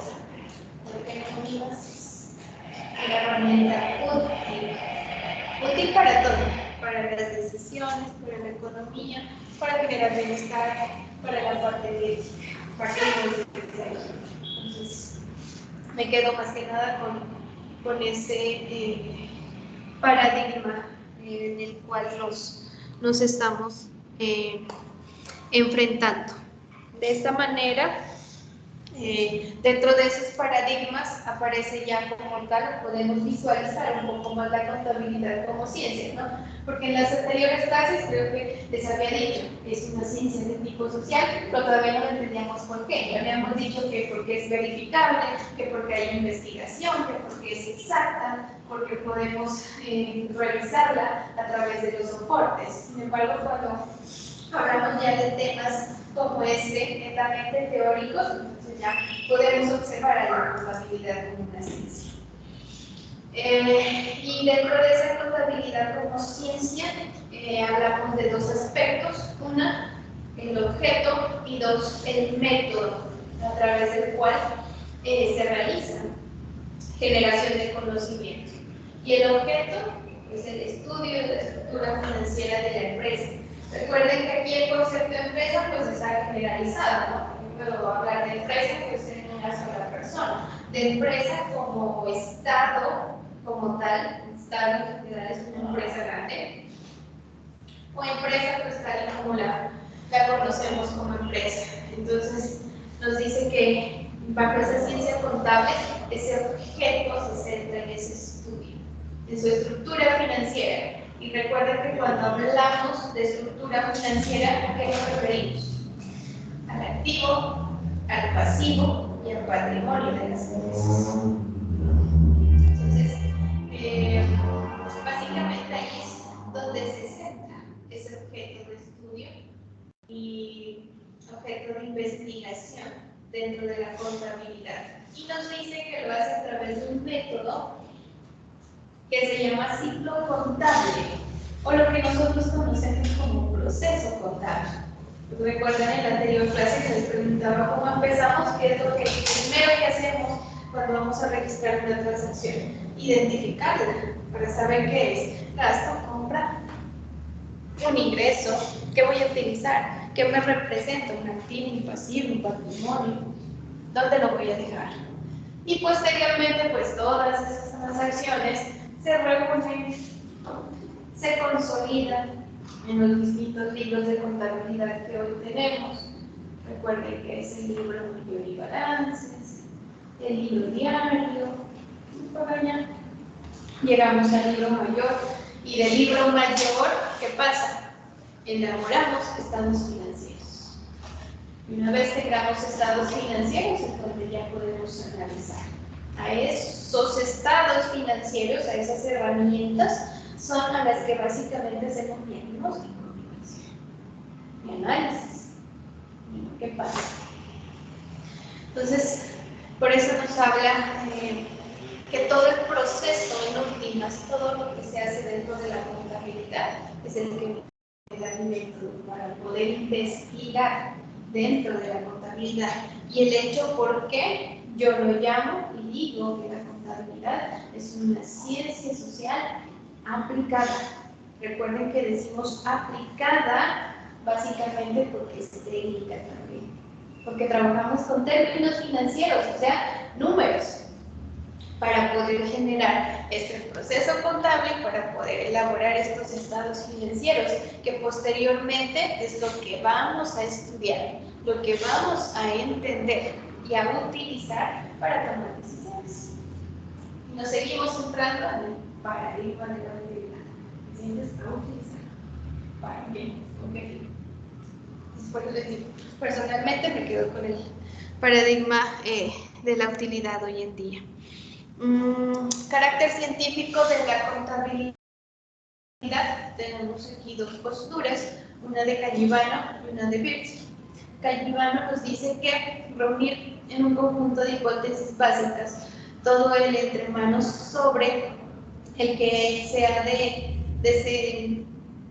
Porque no la herramienta útil para todo, para las decisiones, para la economía, para generar bienestar, para la parte de entonces me quedo más que nada con ese paradigma en el cual nos estamos enfrentando. De esta manera, dentro de esos paradigmas aparece ya como tal, podemos visualizar un poco más la contabilidad como ciencia, ¿no? Porque en las anteriores clases creo que les había dicho que es una ciencia de tipo social, pero todavía no entendíamos por qué. Ya habíamos dicho que porque es verificable, que porque hay investigación, que porque es exacta, porque podemos revisarla a través de los soportes. Sin embargo, cuando hablamos ya de temas como este, netamente teóricos, entonces ya podemos observar a la contabilidad como una ciencia. Y dentro de esa contabilidad como ciencia, hablamos de dos aspectos. Una, el objeto, y dos, el método a través del cual se realiza generación de conocimiento. Y el objeto es el estudio de la estructura financiera de la empresa. Recuerden que aquí el concepto de empresa pues está generalizado, ¿no? Puedo hablar de empresa pues en una sola persona, de empresa como Estado, como tal, Estado en general es una empresa grande, o empresa pues tal como la conocemos como empresa. Entonces nos dice que bajo esa ciencia contable ese objeto se centra en ese estudio, en su estructura financiera. Y recuerden que cuando hablamos de estructura financiera, ¿a qué nos referimos? Al activo, al pasivo y al patrimonio de las empresas. Entonces, básicamente ahí es donde se centra ese objeto de estudio y objeto de investigación dentro de la contabilidad. Y nos dice que lo hace a través de un método que se llama ciclo contable, o lo que nosotros conocemos como proceso contable. Recuerdan en la anterior clase que les preguntaba cómo empezamos, qué es lo que primero que hacemos cuando vamos a registrar una transacción. Identificarla para saber qué es gasto, compra, un ingreso, qué voy a utilizar, qué me representa, un activo, un pasivo, un patrimonio, dónde lo voy a dejar. Y posteriormente, pues todas esas transacciones se reúnen, se consolidan en los distintos libros de contabilidad que hoy tenemos. Recuerden que es el libro mayor y balances, el libro diario, por allá. Llegamos al libro mayor y del libro mayor, ¿qué pasa? Elaboramos estados financieros. Y una vez tengamos estados financieros, es donde ya podemos analizar. A esos estados financieros, a esas herramientas, son a las que básicamente hacemos diagnóstico y análisis. ¿Qué pasa? Entonces, por eso nos habla que todo el proceso, en últimas, todo lo que se hace dentro de la contabilidad es el que da el método para poder investigar dentro de la contabilidad. Y el hecho por qué yo lo llamo y digo que la contabilidad es una ciencia social aplicada. Recuerden que decimos aplicada básicamente porque es técnica también, porque trabajamos con términos financieros, o sea, números, para poder generar este proceso contable, para poder elaborar estos estados financieros, que posteriormente es lo que vamos a estudiar, lo que vamos a entender y a utilizar para tomar decisiones. Y nos seguimos entrando en el paradigma de la utilidad. ¿Decisiones a utilizar? ¿Para qué? ¿Con qué fin? Después les digo, personalmente me quedo con el paradigma de la utilidad hoy en día. Carácter científico de la contabilidad. Tenemos aquí dos posturas, una de Callivano y una de Birch. Callivano nos dice que reunir en un conjunto de hipótesis básicas todo el entre manos sobre el que se ha de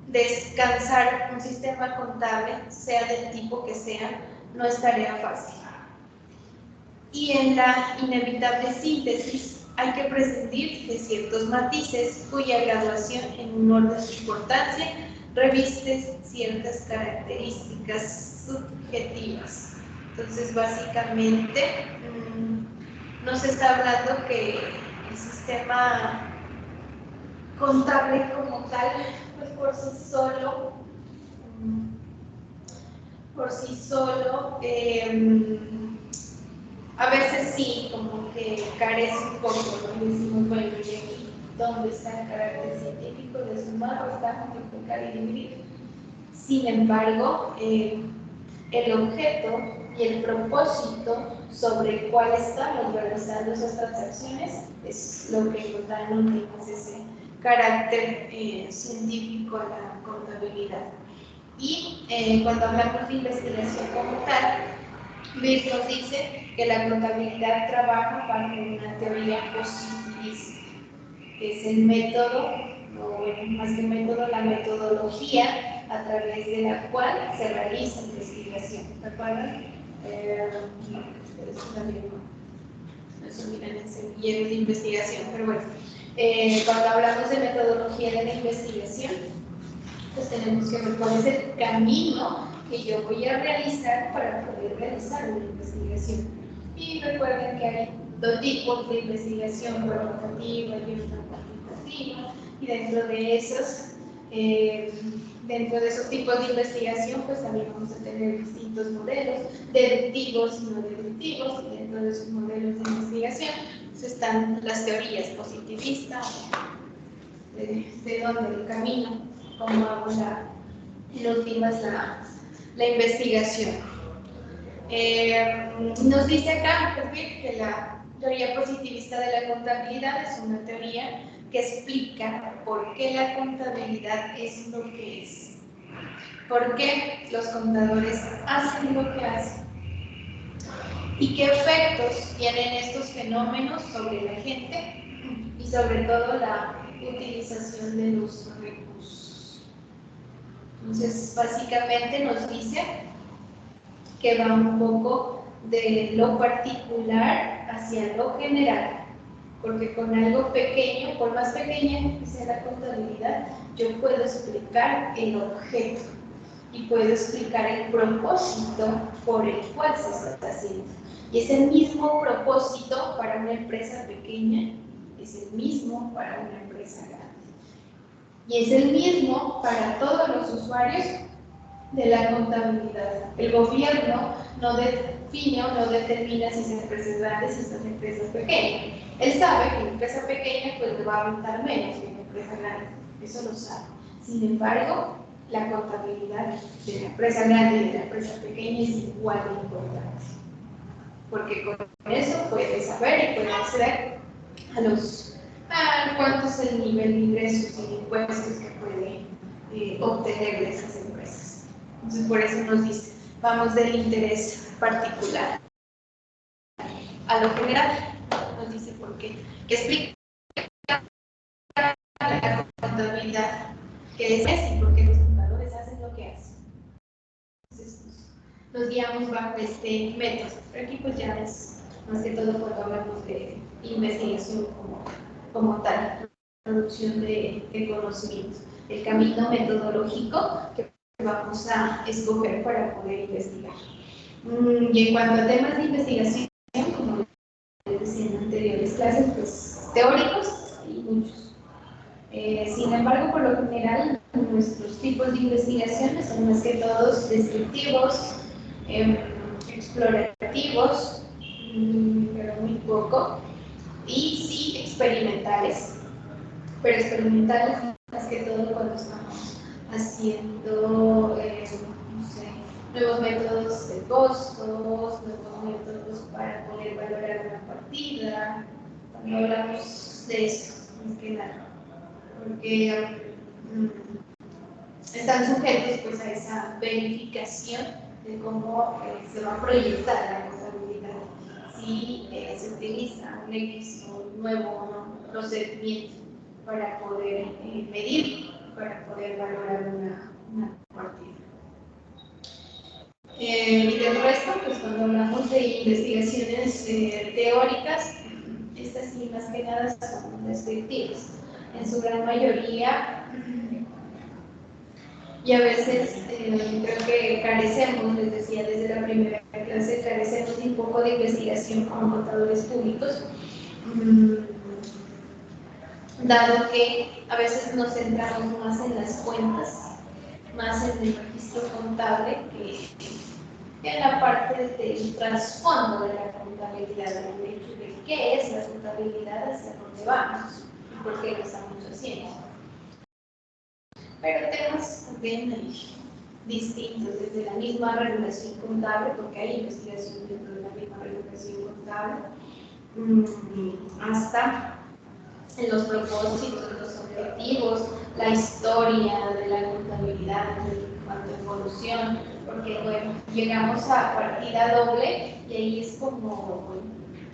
descansar un sistema contable, sea del tipo que sea, no es tarea fácil. Y en la inevitable síntesis hay que prescindir de ciertos matices cuya graduación en un orden de importancia reviste ciertas características subjetivas. Entonces, básicamente, nos está hablando que el sistema contable como tal, pues por sí solo, a veces sí, como que carece un poco, ¿no? Decimos, bueno, y aquí, ¿dónde está el carácter científico de sumar, restar, multiplicar y dividir? Sin embargo, el objeto y el propósito sobre el cual estamos realizando esas transacciones es lo que nos da en últimas ese carácter científico a la contabilidad. Y cuando hablamos de investigación como tal, Birch nos dice que la contabilidad trabaja bajo una teoría positivista, que es el método, o más que método, la metodología a través de la cual se realiza investigación. ¿Recuerdan? Eso miran en semilleros de investigación, pero bueno, cuando hablamos de metodología de la investigación, pues tenemos que ver cuál es el camino que yo voy a realizar para poder realizar una investigación. Y recuerden que hay dos tipos de investigación, cualitativa y una cuantitativa, y dentro de esos tipos de investigación, pues también vamos a tener distintos modelos, deductivos y no deductivos, y dentro de esos modelos de investigación pues están las teorías positivistas, de dónde el camino, cómo hago en últimas la investigación. Nos dice acá, pues bien, que la teoría positivista de la contabilidad es una teoría que explica por qué la contabilidad es lo que es, por qué los contadores hacen lo que hacen y qué efectos tienen estos fenómenos sobre la gente y sobre todo la utilización de los recursos. Entonces, básicamente nos dice que va un poco de lo particular hacia lo general, porque con algo pequeño, por más pequeña que sea la contabilidad, yo puedo explicar el objeto y puedo explicar el propósito por el cual se está haciendo. Y es el mismo propósito para una empresa pequeña, es el mismo para una empresa grande. Y es el mismo para todos los usuarios de la contabilidad. El gobierno no define o no determina si son empresas grandes, si son empresas pequeñas. Él sabe que una empresa pequeña pues le va a aumentar menos que una empresa grande, eso lo sabe. Sin embargo, la contabilidad de la empresa grande y de la empresa pequeña es igual de importante, porque con eso puede saber y puede acceder a cuánto es el nivel de ingresos y impuestos que puede obtener de esas empresas. Entonces, por eso nos dice, vamos del interés particular a lo general. Nos dice por qué. Que explica la contabilidad, que es y por qué los contadores hacen lo que hacen. Entonces, nos guiamos bajo este método. Pero aquí pues ya es más que todo cuando hablamos de investigación como tal, producción de conocimientos. El camino metodológico que vamos a escoger para poder investigar. Y en cuanto a temas de investigación, como les decía en anteriores clases, pues teóricos hay muchos. Sin embargo, por lo general, nuestros tipos de investigaciones son más que todos descriptivos, explorativos, pero muy poco, y sí experimentales, pero experimentales más que todo cuando estamos haciendo, no sé, nuevos métodos de costos, nuevos métodos para poder valorar una partida, cuando hablamos de eso, más que nada, porque están sujetos pues a esa verificación de cómo se va a proyectar la contabilidad, si se utiliza un X o un nuevo procedimiento para poder medir, para poder valorar una partida. Y del resto, pues cuando hablamos de investigaciones teóricas, estas sí más que nada son descriptivas. En su gran mayoría, y a veces creo que carecemos, les decía desde la primera clase, carecemos un poco de investigación como contadores públicos, dado que a veces nos centramos más en las cuentas, más en el registro contable que en la parte del trasfondo de la contabilidad, del hecho de qué es la contabilidad, hacia dónde vamos y por qué lo estamos haciendo. Pero temas también distintos, desde la misma regulación contable, porque hay investigación dentro de la misma regulación contable, hasta en los propósitos, los objetivos, la historia de la contabilidad en cuanto a evolución, porque bueno, llegamos a partida doble y ahí es como,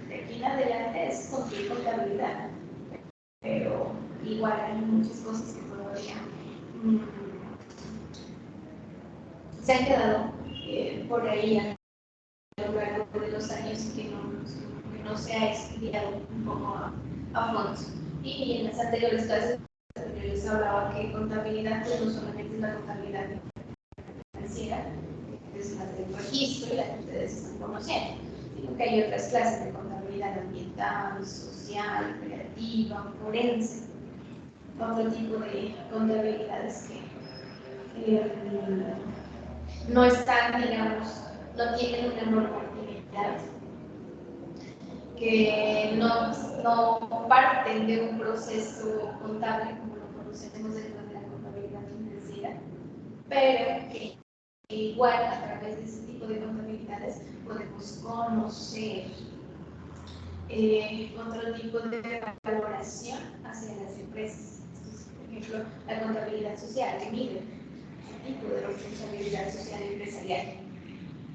de aquí en adelante es construir contabilidad, pero igual hay muchas cosas que todavía se han quedado por ahí a lo largo de los años que no se ha estudiado un poco a fondo. Y en las anteriores clases les hablaba que contabilidad pues no solamente es la contabilidad financiera, es la del registro y la que ustedes están conociendo, sino que hay otras clases de contabilidad ambiental, social, creativa, forense, otro tipo de contabilidades que no están, digamos, no tienen una normatividad, que no parten de un proceso contable como lo conocemos dentro de la contabilidad financiera, pero que igual a través de ese tipo de contabilidades podemos conocer otro tipo de valoración hacia las empresas. Por ejemplo, la contabilidad social, que mide el tipo de responsabilidad social empresarial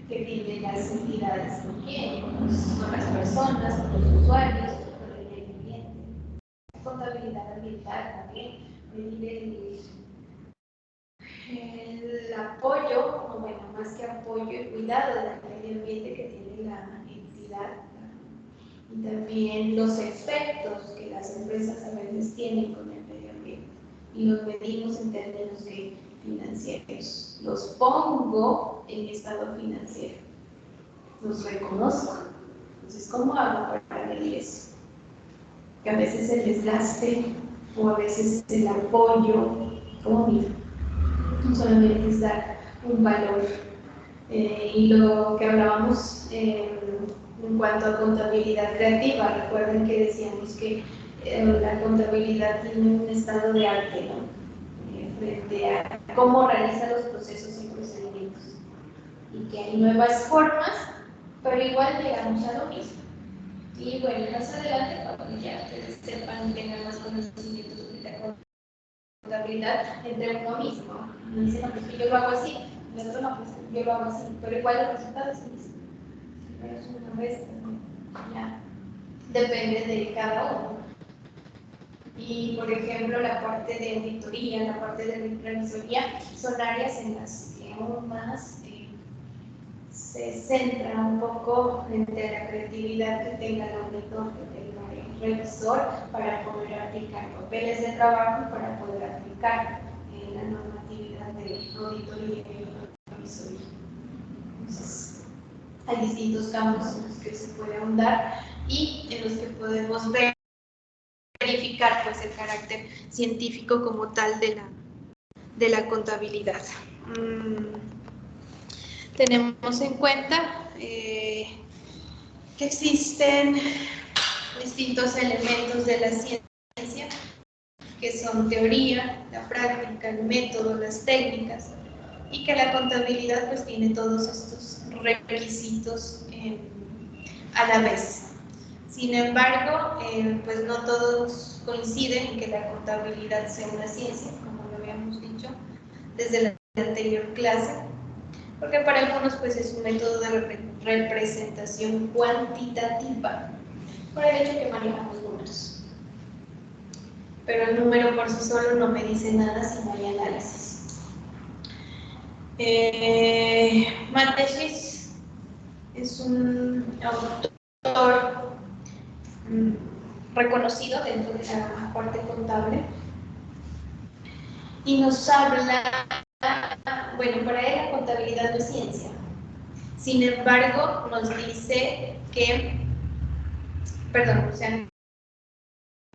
que tienen las entidades con quién, con las personas, con los usuarios, con el medio ambiente. Contabilidad ambiental también mide el apoyo, o bueno, más que apoyo, el cuidado del medio ambiente que tiene la entidad, y también los efectos que las empresas a veces tienen con el medio ambiente, y los medimos en términos financieros. Los pongo en estado financiero, los reconozco. Entonces, ¿cómo hago para medir eso? Que a veces el desgaste o a veces el apoyo, ¿cómo mido? No solamente es dar un valor. Y lo que hablábamos en cuanto a contabilidad creativa, recuerden que decíamos que la contabilidad tiene un estado de arte, ¿no? Frente a cómo realiza los procesos y procedimientos. Y que hay nuevas formas, pero igual llegamos a lo mismo. Y bueno, más adelante, cuando ya ustedes sepan y tengan más conocimientos sobre la contabilidad entre uno mismo. No dicen, no, pues que yo lo hago así, el otro no, pues yo lo hago así, pero igual el resultado es el mismo. Pero es una vez, ya depende de cada uno. Y por ejemplo, la parte de auditoría, la parte de revisoría, son áreas en las que aún más se centra un poco entre la creatividad que tenga el auditor, que tenga el revisor, para poder aplicar papeles de trabajo, para poder aplicar la normatividad de auditoría y revisoría. Entonces, hay distintos campos en los que se puede ahondar y en los que podemos verificar pues, el carácter científico como tal de la contabilidad. Tenemos en cuenta que existen distintos elementos de la ciencia, que son teoría, la práctica, el método, las técnicas, y que la contabilidad pues tiene todos estos requisitos a la vez. Sin embargo, pues no todos coinciden en que la contabilidad sea una ciencia, como lo habíamos dicho desde la anterior clase, porque para algunos pues es un método de representación cuantitativa por el hecho que manejamos números. Pero el número por sí solo no me dice nada si no hay análisis. Mateschitz es un autor reconocido dentro de la parte contable y nos habla, bueno, para él la contabilidad no es ciencia. Sin embargo, nos dice que, perdón, o sea,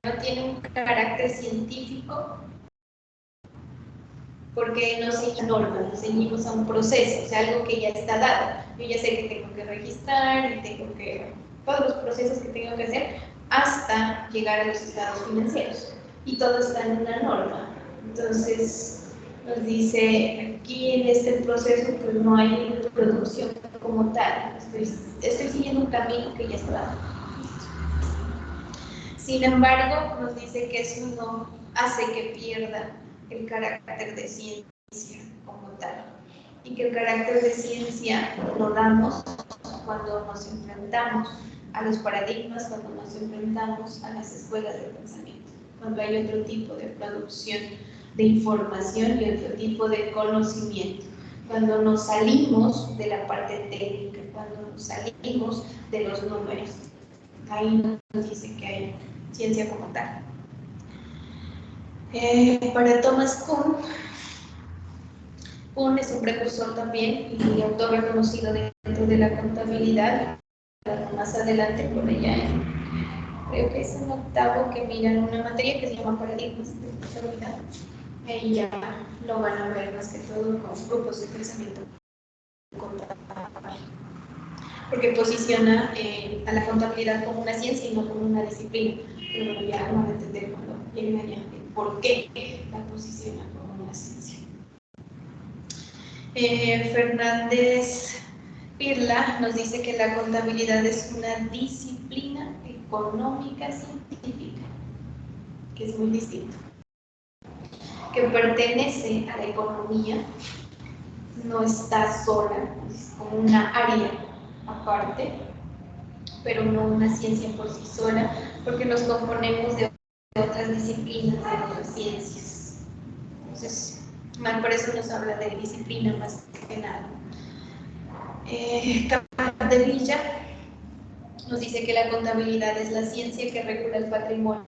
no tiene un carácter científico porque no sigue normas, seguimos a un proceso, o sea, algo que ya está dado. Yo ya sé que tengo que registrar y tengo que, todos los procesos que tengo que hacer hasta llegar a los estados financieros. Y todo está en una norma. Entonces, nos dice, aquí en este proceso pues no hay producción como tal, estoy siguiendo un camino que ya está dado. Sin embargo, nos dice que eso no hace que pierda el carácter de ciencia como tal, y que el carácter de ciencia lo damos cuando nos enfrentamos a los paradigmas, cuando nos enfrentamos a las escuelas de pensamiento, cuando hay otro tipo de producción de información y otro tipo de conocimiento, cuando nos salimos de la parte técnica, cuando nos salimos de los números. Ahí nos dice que hay ciencia como tal. Para Thomas Kuhn es un precursor también y autor reconocido dentro de la contabilidad. más adelante por allá creo que es en octavo que miran una materia que se llama paradigmas de contabilidad. Ahí ya lo van a ver más que todo con grupos de pensamiento contable, porque posiciona a la contabilidad como una ciencia y no como una disciplina. Pero ya van a entender cuando lleguen allá por qué la posiciona como una ciencia. Fernández Pirla nos dice que la contabilidad es una disciplina económica científica, que es muy distinto, que pertenece a la economía, no está sola, es como una área aparte, pero no una ciencia por sí sola, porque nos componemos de otras disciplinas, de otras ciencias. Entonces, por eso nos habla de disciplina más que nada. Capdevila nos dice que la contabilidad es la ciencia que regula el patrimonio.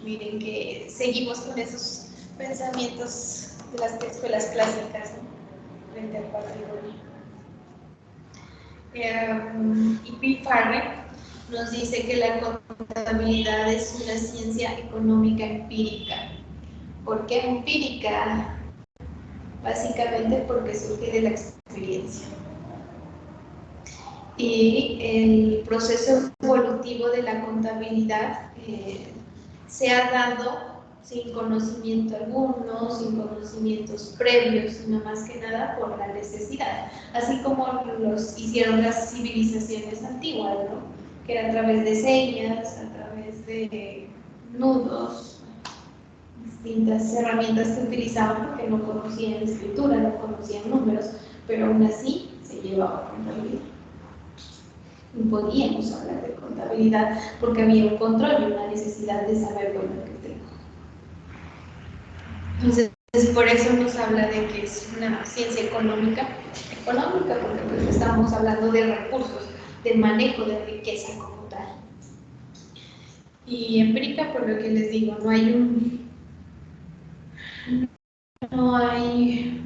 Miren que seguimos con esos pensamientos de las escuelas clásicas, ¿no?, frente al patrimonio. Y P. Farrell nos dice que la contabilidad es una ciencia económica empírica. ¿Por qué empírica? Básicamente porque surge de la experiencia. Y el proceso evolutivo de la contabilidad se ha dado sin conocimiento alguno, sin conocimientos previos, sino más que nada por la necesidad, así como los hicieron las civilizaciones antiguas, ¿no?, que era a través de señas, a través de nudos, distintas herramientas que utilizaban porque no conocían escritura, no conocían números, pero aún así se llevaba contabilidad. No podíamos hablar de contabilidad porque había un control y una necesidad de saber, bueno, qué tengo. Entonces, por eso nos habla de que es una ciencia económica, porque pues estamos hablando de recursos, de manejo de riqueza como tal. Y empírica, por lo que les digo, no hay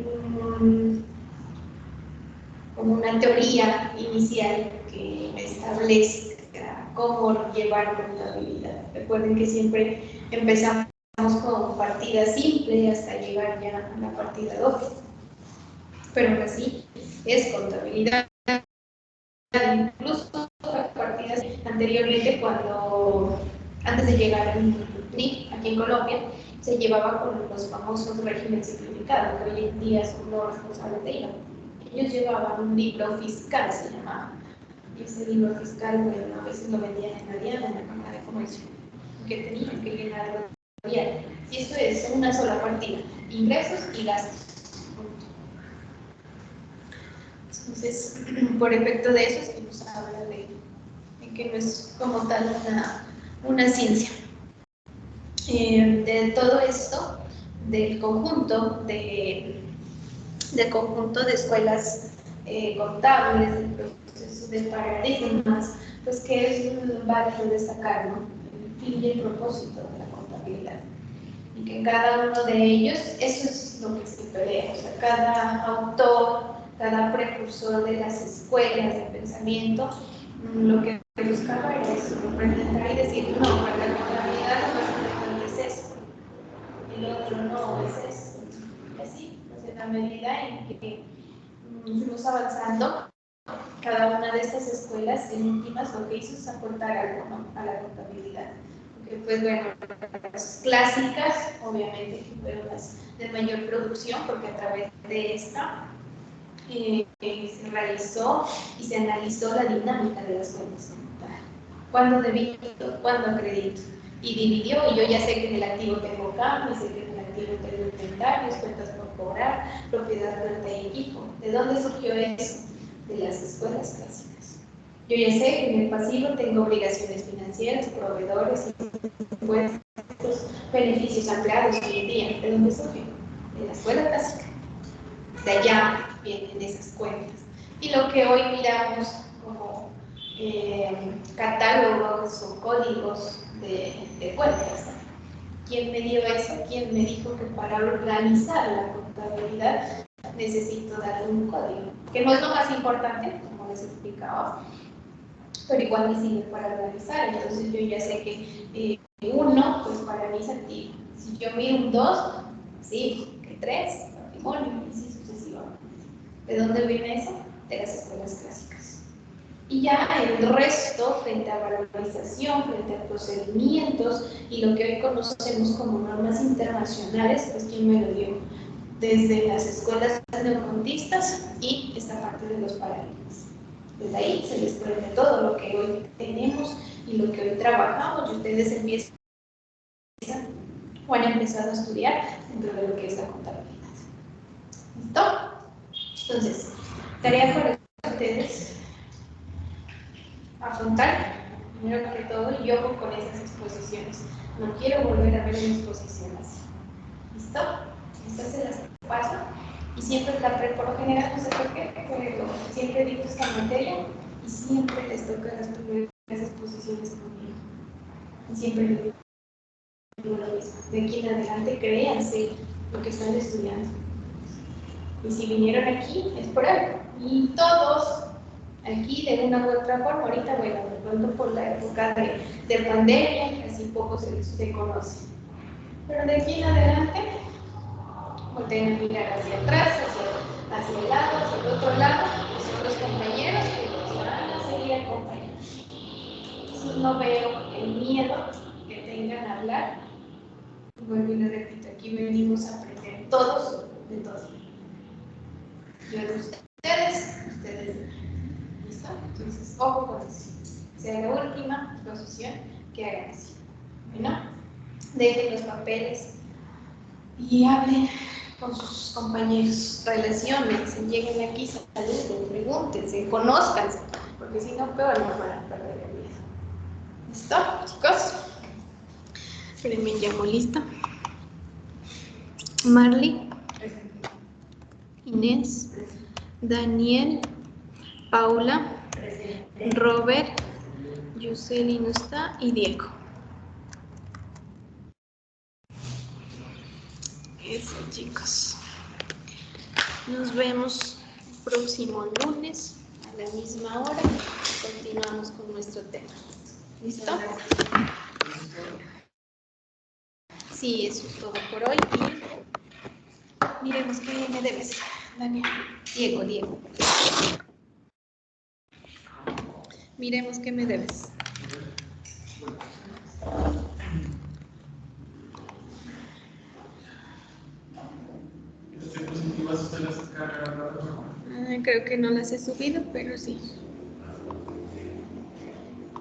como una teoría inicial que establezca cómo llevar contabilidad. Recuerden que siempre empezamos con partida simple hasta llegar ya a la partida doble. Pero aún así es contabilidad. Incluso las partidas anteriormente, antes de llegar al NIC aquí en Colombia, se llevaba con los famosos regímenes simplificados, que hoy en día son los responsables de IVA. Ellos llevaban un libro fiscal, se llamaba. Y ese libro fiscal, bueno, a veces lo vendían en la DIAN, en la Cámara de Comercio, que tenían que llenarlo diario. Y esto es una sola partida, ingresos y gastos. Entonces, por efecto de eso, es que nos habla de que no es como tal una ciencia. De todo esto, del conjunto de escuelas contables, del proceso de paradigmas, pues que es válido destacar, ¿no?, el fin y el propósito de la contabilidad. Y que cada uno de ellos, eso es lo que se pelea, o sea, cada autor, cada precursor de las escuelas de pensamiento, lo que buscaba era eso, presentar y decir, no, para la contabilidad lo más importante es esto, el otro no es esto. Así, pues en la medida en que fuimos avanzando, cada una de estas escuelas en últimas lo que hizo es aportar algo, ¿no?, a la contabilidad. Porque, pues bueno, las clásicas, obviamente, que fueron las de mayor producción, porque a través de esta se realizó y se analizó la dinámica de las cuentas. ¿Cuándo debito? ¿Cuándo acredito? Y dividió, y yo ya sé que en el activo tengo cambios, sé que en el activo tengo inventarios, cuentas por cobrar, propiedad, renta y equipo. ¿De dónde surgió eso? De las escuelas clásicas. Yo ya sé que en el pasivo tengo obligaciones financieras, proveedores, impuestos, beneficios ampliados hoy en día. ¿De dónde surgió? De la escuela clásica. De allá vienen esas cuentas. Y lo que hoy miramos como catálogos o códigos de cuentas. ¿Quién me dio eso? ¿Quién me dijo que para organizar la contabilidad necesito darle un código? Que no es lo más importante, como les explicaba, pero igual me sirve para organizar. Entonces yo ya sé que 1, pues para mí es antiguo. Si yo miro un 2, sí, que 3, patrimonio, y así sucesivamente. ¿De dónde viene eso? De las escuelas clásicas. Y ya el resto, frente a valorización, frente a procedimientos y lo que hoy conocemos como normas internacionales, pues ¿quién me lo dio? Desde las escuelas neocontistas y esta parte de los paradigmas. Desde ahí se desprende todo lo que hoy tenemos y lo que hoy trabajamos, y ustedes empiezan o han empezado a estudiar dentro de lo que es la contabilidad. ¿Listo? Entonces, tarea para ustedes, afrontar, primero que todo, yo con esas exposiciones. No quiero volver a ver una exposición así. ¿Listo? Estas se las paso. Y siempre por lo general, no sé por qué, pero siempre dicto esta materia y siempre les toca las primeras exposiciones conmigo. Y siempre les digo lo mismo. De aquí en adelante, créanse lo que están estudiando. Y si vinieron aquí, es por algo. Y todos aquí, de una u otra forma, ahorita, bueno, de pronto por la época de pandemia, casi poco se conoce. Pero de aquí en adelante, volteen a mirar hacia atrás, hacia el lado, hacia el otro lado, los otros compañeros que nos van a seguir acompañando. Entonces no veo el miedo que tengan a hablar. Vuelvo y le repito, aquí venimos a aprender todos de todos. Yo de ustedes de mí. ¿Listo? Entonces, ojo con eso. Sea la última exposición que hagan así. Bueno, dejen los papeles y hablen con sus compañeros, relaciones, lleguen aquí, saluden, pregúntense, conózcanse, porque si no, peor no van a perder el miedo. ¿Listo, chicos? Espérenme, llamo lista. Marley, Inés, Daniel, Paula, Robert, Yuseli no está y Diego. Eso, chicos. Nos vemos el próximo lunes a la misma hora. Continuamos con nuestro tema. ¿Listo? Sí, eso es todo por hoy. Y miremos qué me debes, Daniel. Diego. Miremos qué me debes. Creo que no las he subido, pero sí.